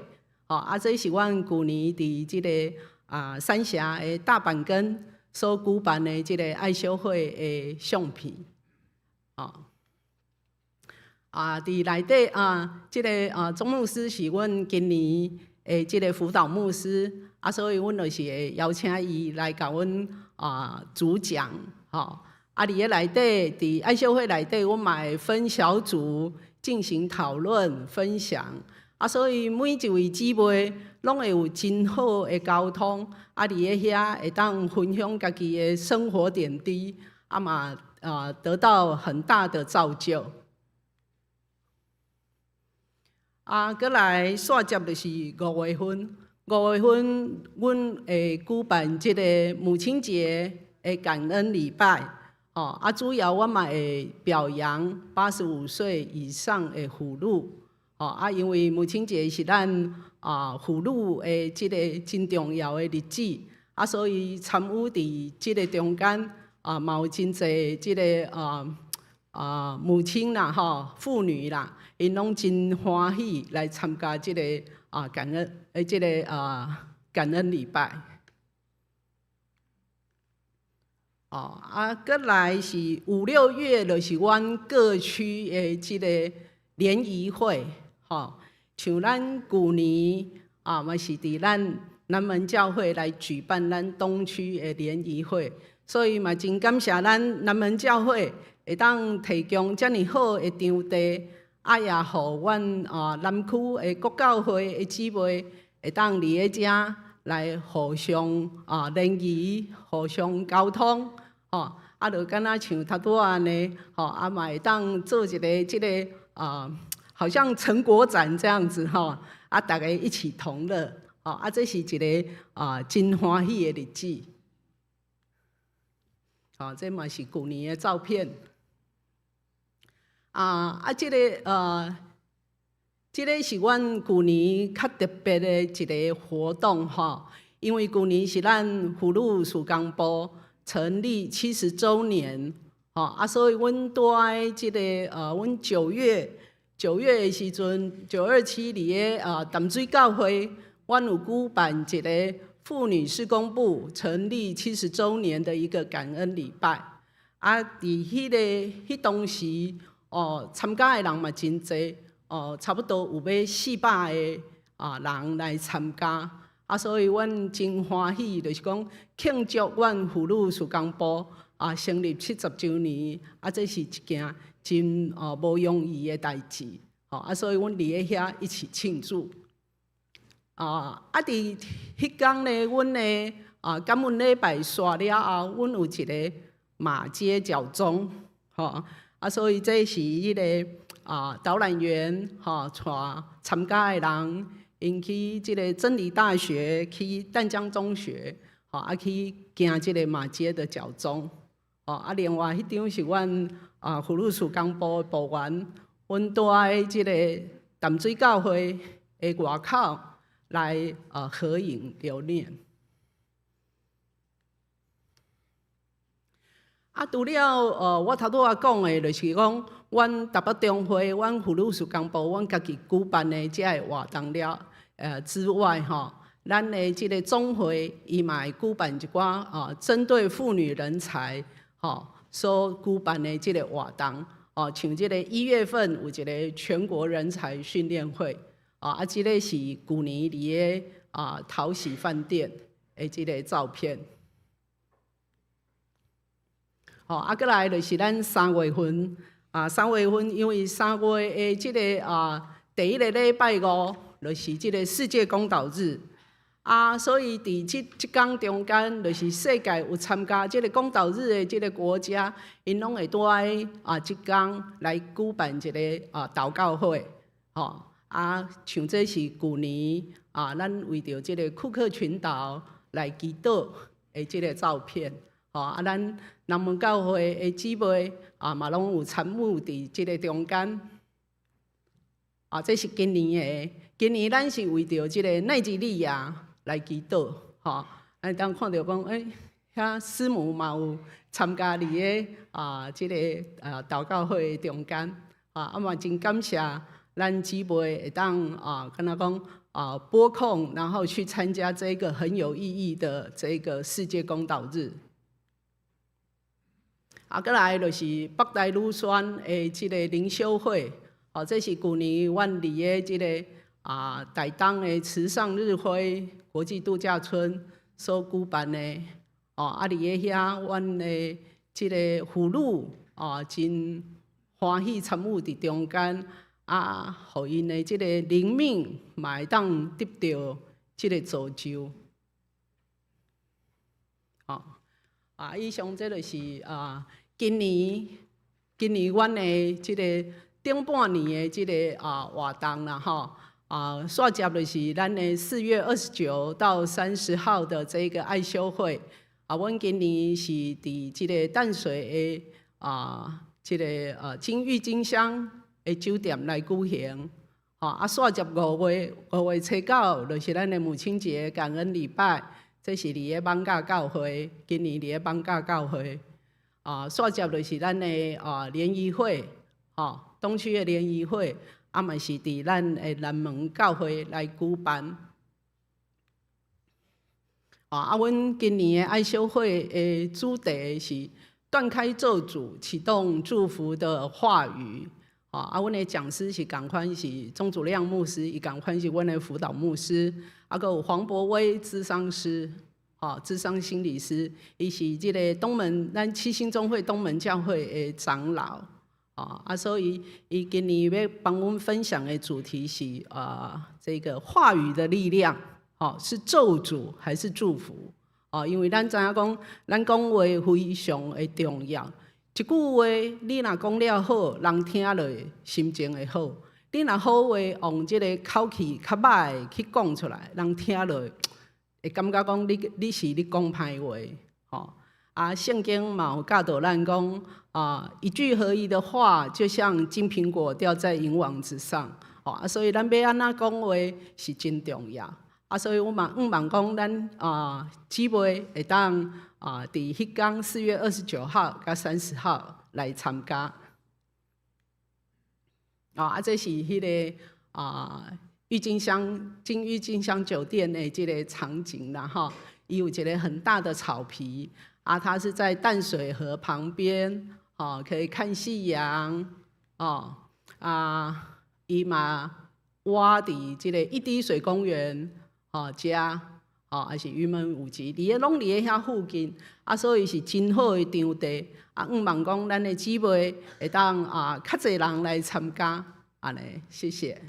这是阮旧年伫即个三峡的大板根所举办的即个爱修会的相片，伫内底即个总牧师是阮今年的即个辅导牧师，所以阮就是会邀请伊来甲阮主讲，伫个内底，伫爱修会内底，我嘛会分小组进行讨论分享。所以每一位姊妹拢会有真好的交通。伫个遐会当分享家己的生活点滴，嘛得到很大的造就。过来煞接就是5月份，5月份阮会举办即个母亲节的感恩礼拜。主要我嘛会表扬85岁以上的妇女，因为母亲节是咱妇女的即个真重要的日子，所以参与伫即个中间，嘛有真侪即个母亲啦、妇女啦，因拢真欢喜来参加即个感恩即个感恩礼拜。过来是5、6月，就是阮各区的即个联谊会，像咱旧年嘛是伫咱南门教会来举办咱东区的联谊会，所以嘛真感谢咱南门教会会当提供遮尔好的场地，也互阮南区的各教会的姊妹会当伫个遮来互相联谊、互相沟通。就敢若像头拄安尼，嘛会当做一个即个好像成果展这样子大家一起同乐，这是一个真欢喜的日子。这嘛是旧年的照片。这个是阮旧年较特别的一个活动因为旧年是咱福禄属工部成立70周年，所以阮在即个阮9月的时阵，927伫个淡水教会，阮有举办一个妇女事工部成立70周年的一个感恩礼拜。伫迄当时，参加的人嘛真侪，差不多有要400个人来参加。所以阮真欢喜，就是讲庆祝阮妇女事工部成立70周年，这是一件真无容易的代志。所以阮伫个遐一起庆祝。伫迄天呢，阮的感恩礼拜煞了后，阮有一个马街脚钟，所以这是迄个导览员带参加的人。因去即个真理大学，去淡江中学，去行即个马街的脚钟，另外迄张是阮福禄属工部的部员，阮在即个淡水教会的外口来合影留念。除了我头拄仔讲的，就是讲，阮台北中会、阮妇女事工部、阮家己举办的遮个活动了之外，吼，咱的即个总会伊嘛会举办一寡针对妇女人才所举办的即个活动像即个1月份有一个全国人才训练会即个是去年伫个桃喜饭店的即个照片。过来就是咱3月份，3月份因为3月的即个第一个礼拜5，就是即个世界公岛日所以伫即天中间，就是世界有参加即个公岛日的即个国家，因拢会蹛即天来举办一个祷告会，像这是去年咱为着即个库克群岛来祈祷的即个照片。咱南门教会的姊妹嘛拢有参与伫即个中间。这是今年的，今年咱是为着即个奈及利亚来祈祷，咱当看到讲，遐师母嘛有参加伫个即个祷告会的中间，嘛真感谢咱姊妹会当跟他讲拨空，然后去参加这个很有意义的这个世界公岛日。过来就是北大女宣的即个灵修会，这是去年阮伫个即个台东的慈善日晖国际度假村所举办的，伫个遐阮的即个妇女真欢喜参与伫中间，互因的即个灵命嘛会当得到即个造就。以上这就是今年阮的即个顶半年的即个活动啦煞接就是咱的4月29到30号的这个爱修会阮今年是伫即个淡水的即个金玉金香的酒店来举行煞接5月初9就是咱的母亲节感恩礼拜。这是伫个艋舺教会，今年伫个艋舺教会，煞接就是咱的联谊会，东区的联谊会，嘛是伫咱的南门教会来举办。阮今年的爱修会的主题是断开咒诅，启动祝福的话语。阮的讲师是同款是钟祖亮牧师，伊同款是阮的辅导牧师，还有黄博威咨商师，咨商心理师，伊是即个东门咱七星宗会东门教会的长老，所以伊今年要帮阮分享的主题是这个话语的力量，是咒诅还是祝福？因为咱知影讲，咱讲话非常的重要。一句话，你若讲了好，人听落心情会好；你若好话用即个口气较歹去讲出来，人听落会感觉讲你是咧讲歹话。圣经嘛有教导咱讲，一句合一的话，就像金苹果掉在银网子上。所以咱要安怎讲话是真重要。所以我嘛望讲咱姊妹会当伫迄天4月29号甲30号来参加。这是迄个金郁金香酒店的这个场景啦伊有一个很大的草皮它是在淡水河旁边可以看夕阳伊嘛挖伫这个一滴水公园遮还是云门舞集，拢伫遐附近所以是真好的场地望讲咱的姊妹会当较侪人来参加安尼，谢谢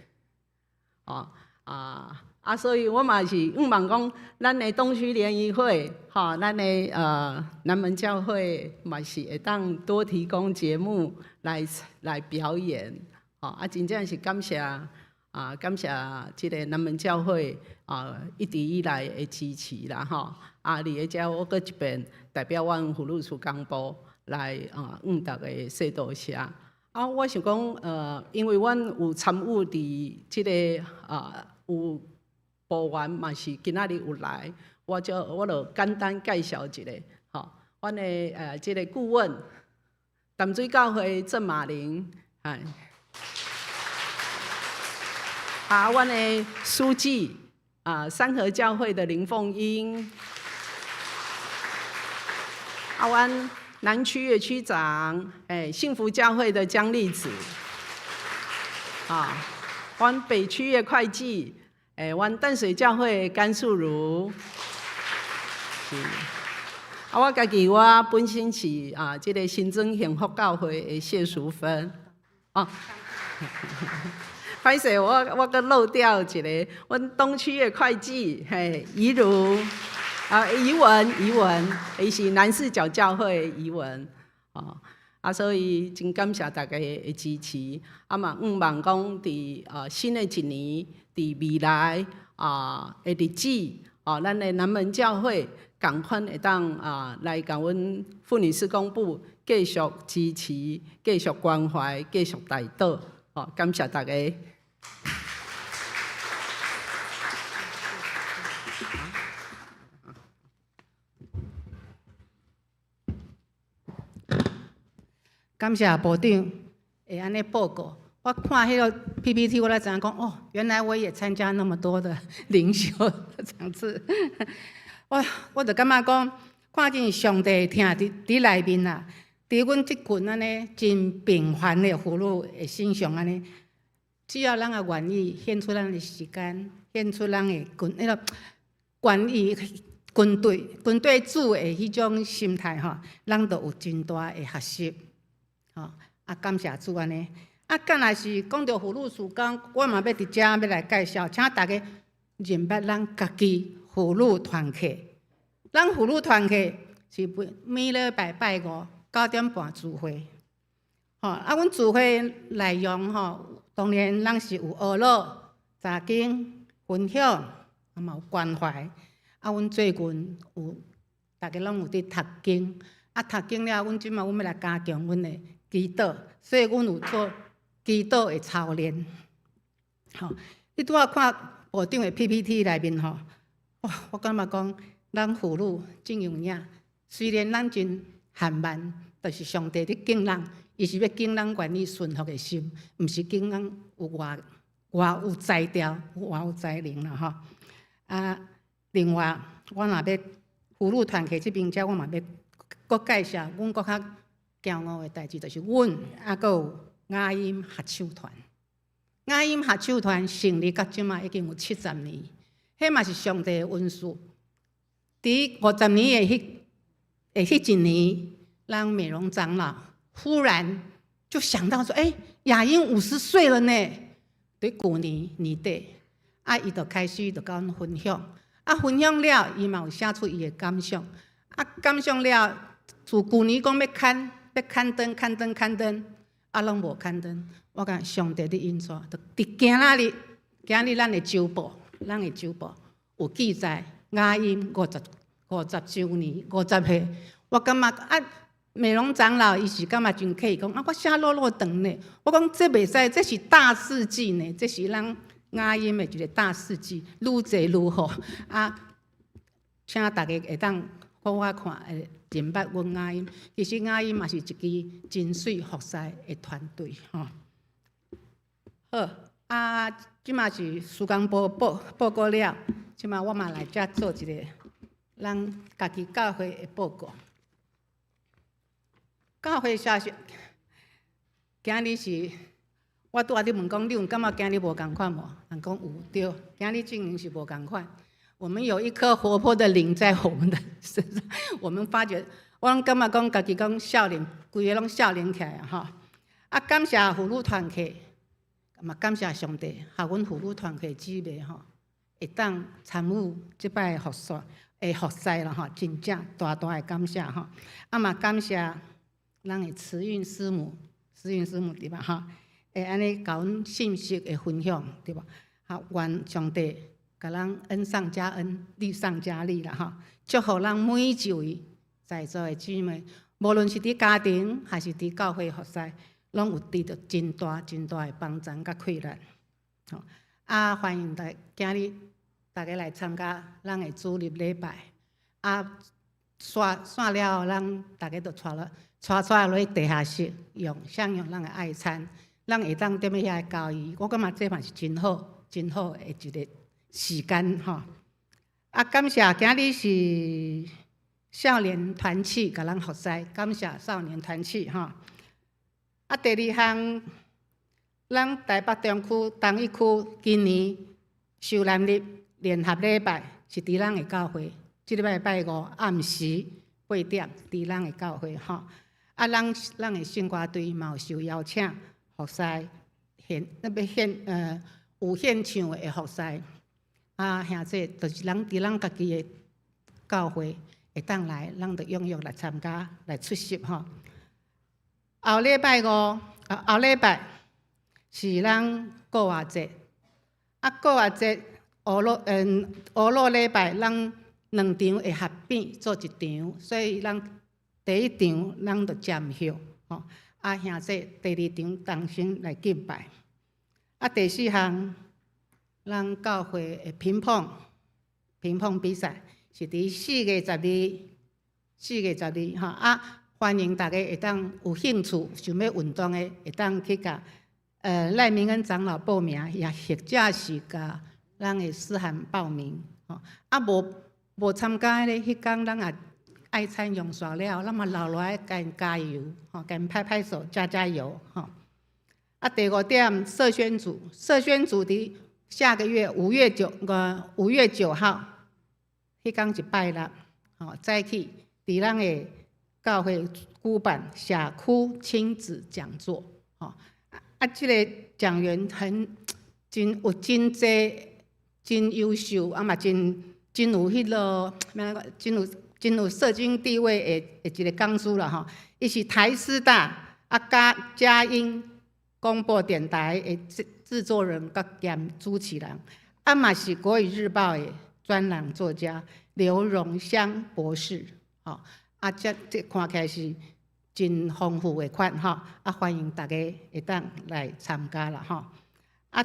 所以我嘛是望讲咱的东区联谊会咱的南门教会嘛是会当多提供节目来表演真正是感谢感谢即个南门教会一直以来的支持啦伫个遮我阁一遍代表阮妇女事工部来大家说多谢我想讲因为阮有参与伫即个有部员嘛是今仔日有来，我就简单介绍一下阮的这个顾问淡水教会郑马玲，阮的书记三和教会的林凤英，阮南区的区长，幸福教会的江丽子，阮北区的会计，阮淡水教会的甘素如，我家己我本身是这个新庄幸福教会的谢淑芬，歹势我阁漏掉一个，阮东区的会计，怡如。怡文，伊是南四角教会的怡文，所以真感谢大家的支持，嘛望讲伫新的一年，伫未来的日子，咱的南门教会同款会当来甲阮妇女事工部继续支持，继续关怀，继续带导，感谢大家。感谢部长会安尼报告。我看迄个 PPT， 我才知影讲，原来我也参加那么多的灵修的场次。我就感觉讲，看见上帝听伫内面啦，伫阮即群安尼真平凡的妇女的身上安尼，只要咱也愿意献出咱的时间，献出咱的愿意军队主的迄种心态咱就有真大的学习。感谢主安尼。敢若是讲到妇女事工，我嘛要伫遮要来介绍，请大家认捌咱家己妇女团契。咱妇女团契是每礼拜拜5 9点半聚会。阮聚会内容当然咱是有学乐、查经、分享，嘛有关怀。阮最近大家拢有伫读经，读经了，阮即马要来加强阮的祈祷，所以阮有做祈祷的操练。你拄仔看部长的 PPT 内面我感觉讲，咱妇女真有影。虽然咱真缓慢，但是上帝伫敬咱，伊是要敬咱愿意顺服的心，毋是敬咱有偌有才调、偌有才能啦另外，我若要妇女团契这边，我嘛要搁介绍阮搁较骄傲的代志，就是阮阁有雅音合唱团。雅音合唱团成立到即马已经有70年，迄嘛是上帝的恩赐。伫50年的迄一年，咱美容长老忽然就想到说：“雅音50岁了呢！”伫旧年年底，伊就开始就甲阮分享。分享了，伊嘛有写出伊的感想。感想了，自旧年讲要刊登，拢无刊登。我讲上帝的恩赐，就伫今日咱的周报有记载雅音50周年50岁。我感觉美容长老伊是感觉真客气，讲我写落长呢。我讲这袂使，这是大事记呢，这是咱雅音的一个大事记，愈侪愈好。请大家会当好我看，认捌阮雅音。其实雅音嘛是一支真水服侍的团队好，即嘛是施工部报告了，即嘛我嘛来遮做一个咱家己教会的报告。教会消息，今日是我拄仔咧问讲，你有感觉今日无共款无？人讲有，对，今日证明是无共款。我们有一颗活泼的灵在我们的身上，我们发觉，我拢感觉讲家己讲少年，规个拢少年起来感谢妇女团契，嘛感谢上帝，下阮妇女团契姊妹会当参与即摆的服侍啦真正大的感谢嘛感谢咱的慈运师母对吧会安尼甲阮信息的分享对吧？愿上帝甲咱恩上加恩，利上加利啦祝福咱每一位在座的姊妹，无论是伫家庭还是伫教会服侍，拢有得到真大的帮助甲快乐。欢迎今日大家来参加咱的主日礼拜。散了后，咱大家就带落去地下室，享用咱的爱餐，咱会当踮咧遐交易。我感觉这嘛是真好的一个时间吼。啊，感谢今日是少年团契甲咱服侍，感谢少年团契吼。啊，第二项，咱台北中区东一区今年受难日联合礼拜是伫咱的教会，即礼拜拜五暗时8点伫咱的教会吼。啊，咱的圣歌队嘛有受邀请服侍有献唱的服侍。啊，兄弟，就是咱伫咱家己的教会会当来，咱就踊跃来参加来出席吼。后礼拜是咱国华节，啊，国华节乌鲁礼拜，咱2场会合并做一场，所以咱第一场咱就占休吼。啊，兄弟，第二场同心来敬拜。啊，第4项。咱教会的乒乓比赛是伫4月12吼啊，欢迎大家会当有兴趣想要运动的，会当去甲赖明恩长老报名，也或者是甲咱的思涵报名吼。啊，无参加咧，迄天咱也爱餐用煞了，咱嘛留落来甲因加油吼，甲因拍手加油吼。啊，第5点社宣组伫下个月5月9号，迄天一拜六，早起伫咱的教会举办社区亲子讲座，即个讲员真济、真优秀，嘛真有迄落真有社经地位的一个讲师啦吼。伊是台师大佳音广播电台的制作人兼主持人，嘛是国语日报的专栏作家刘荣香博士，这看起来是真丰富的款吼，欢迎大家会当来参加啦吼。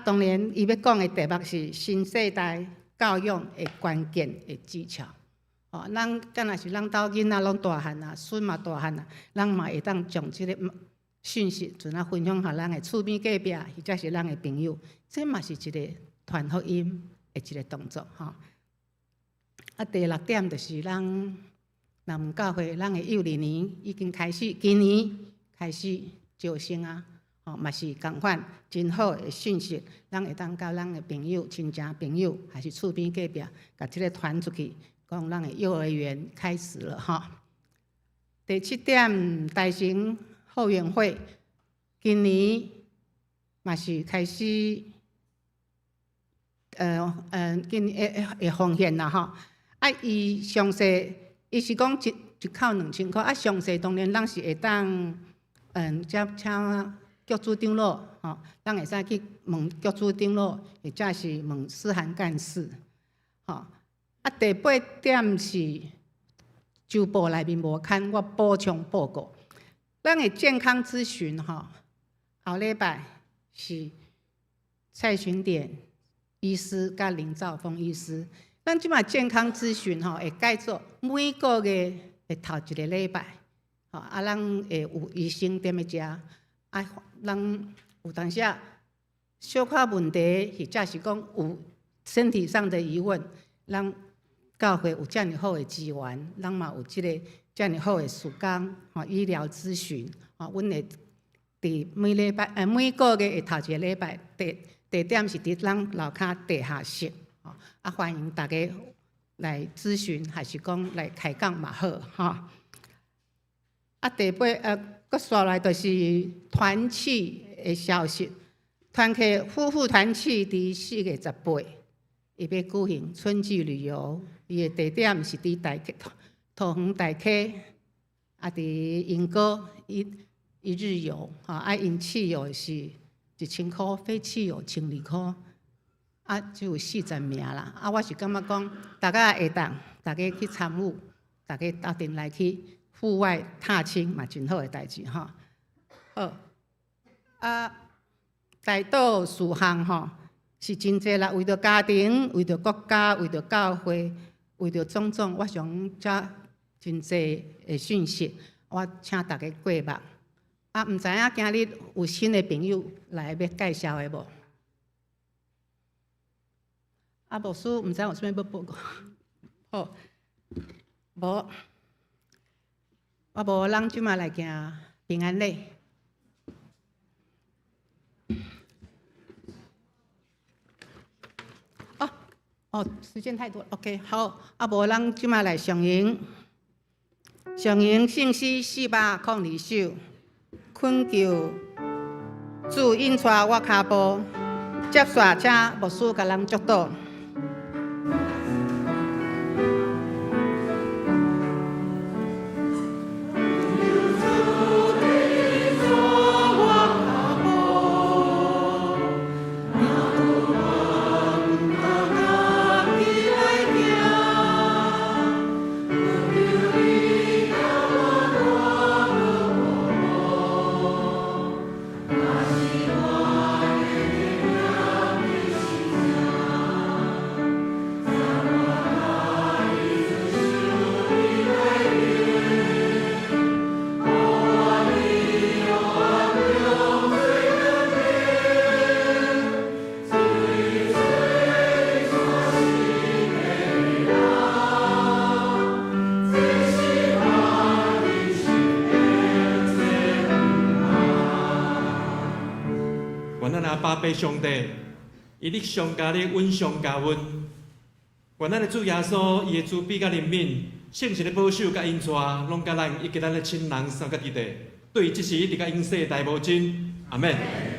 当然，伊要讲的题目是新世代教育的关键的技巧。咱敢若是咱兜囡仔拢大汉啊，孙嘛大汉啊，咱嘛会当将这个讯息尽啊分享给咱的厝边隔壁，或者是咱的朋友，这嘛是一个传福音的一个动作吼。第6点就是咱南门教会，咱的幼儿园已经开始，今年开始招生啊，嘛是共款真好的讯息，咱会当甲咱的朋友、亲戚朋友，还是厝边隔壁，甲这个传出去，讲咱的幼儿园开始了吼。第7点，大型后援会今年嘛是开始，今年会奉献啦吼。伊详细，伊是讲一口2000块，详细当然咱是会当，请局主长老吼，咱会使去问局主长老，或者是问思涵干事，吼。第8点是周报内面无刊，我补充报告。咱的健康咨询吼，后礼拜是蔡巡点医师甲林兆峰医师。咱即马健康咨询吼，会改做每个月的头一个礼拜，咱会有医生踮咧遮，咱有当时小可问题，或者是讲有身体上的疑问，咱教会有遮尔好的资源，咱嘛有即个遮尔好的时间，医疗咨询，阮会伫每个月的头一个礼拜，地点是伫咱楼骹地下室，欢迎大家来咨询，还是讲来开讲嘛好，第8阁刷来就是团契的消息，团契夫妇团契伫4月18。伊要举行春季旅游，伊的地点是伫桃园大溪，伫莺歌一日游，因汽油是1000块，非汽油1200块，只有40名啦。我是感觉讲，大家会当，大家去参与，大家斗阵来去户外踏青嘛，真好的代志吼。好，大道事项吼。是真济啦，为着家庭，为着国家，为着教会，为着种种，我想遮真济的讯息，我请大家过目。啊，毋知影今日有新的朋友来要介绍的无？啊，牧师毋知有啥物要报告？好，无，我无人即马来行平安礼。时间太多了 ，OK， 好，啊，无咱即马来上映信息402首，困求主引带我脚步，接续请牧师甲咱祝祷。巴爸上帝，伊力上加力，阮上加阮。愿咱的主耶稣，伊的慈悲甲怜悯，圣神的保守甲恩赐，拢甲咱以及咱的亲人三个伫地，对即时一直甲永世大无尽。阿免。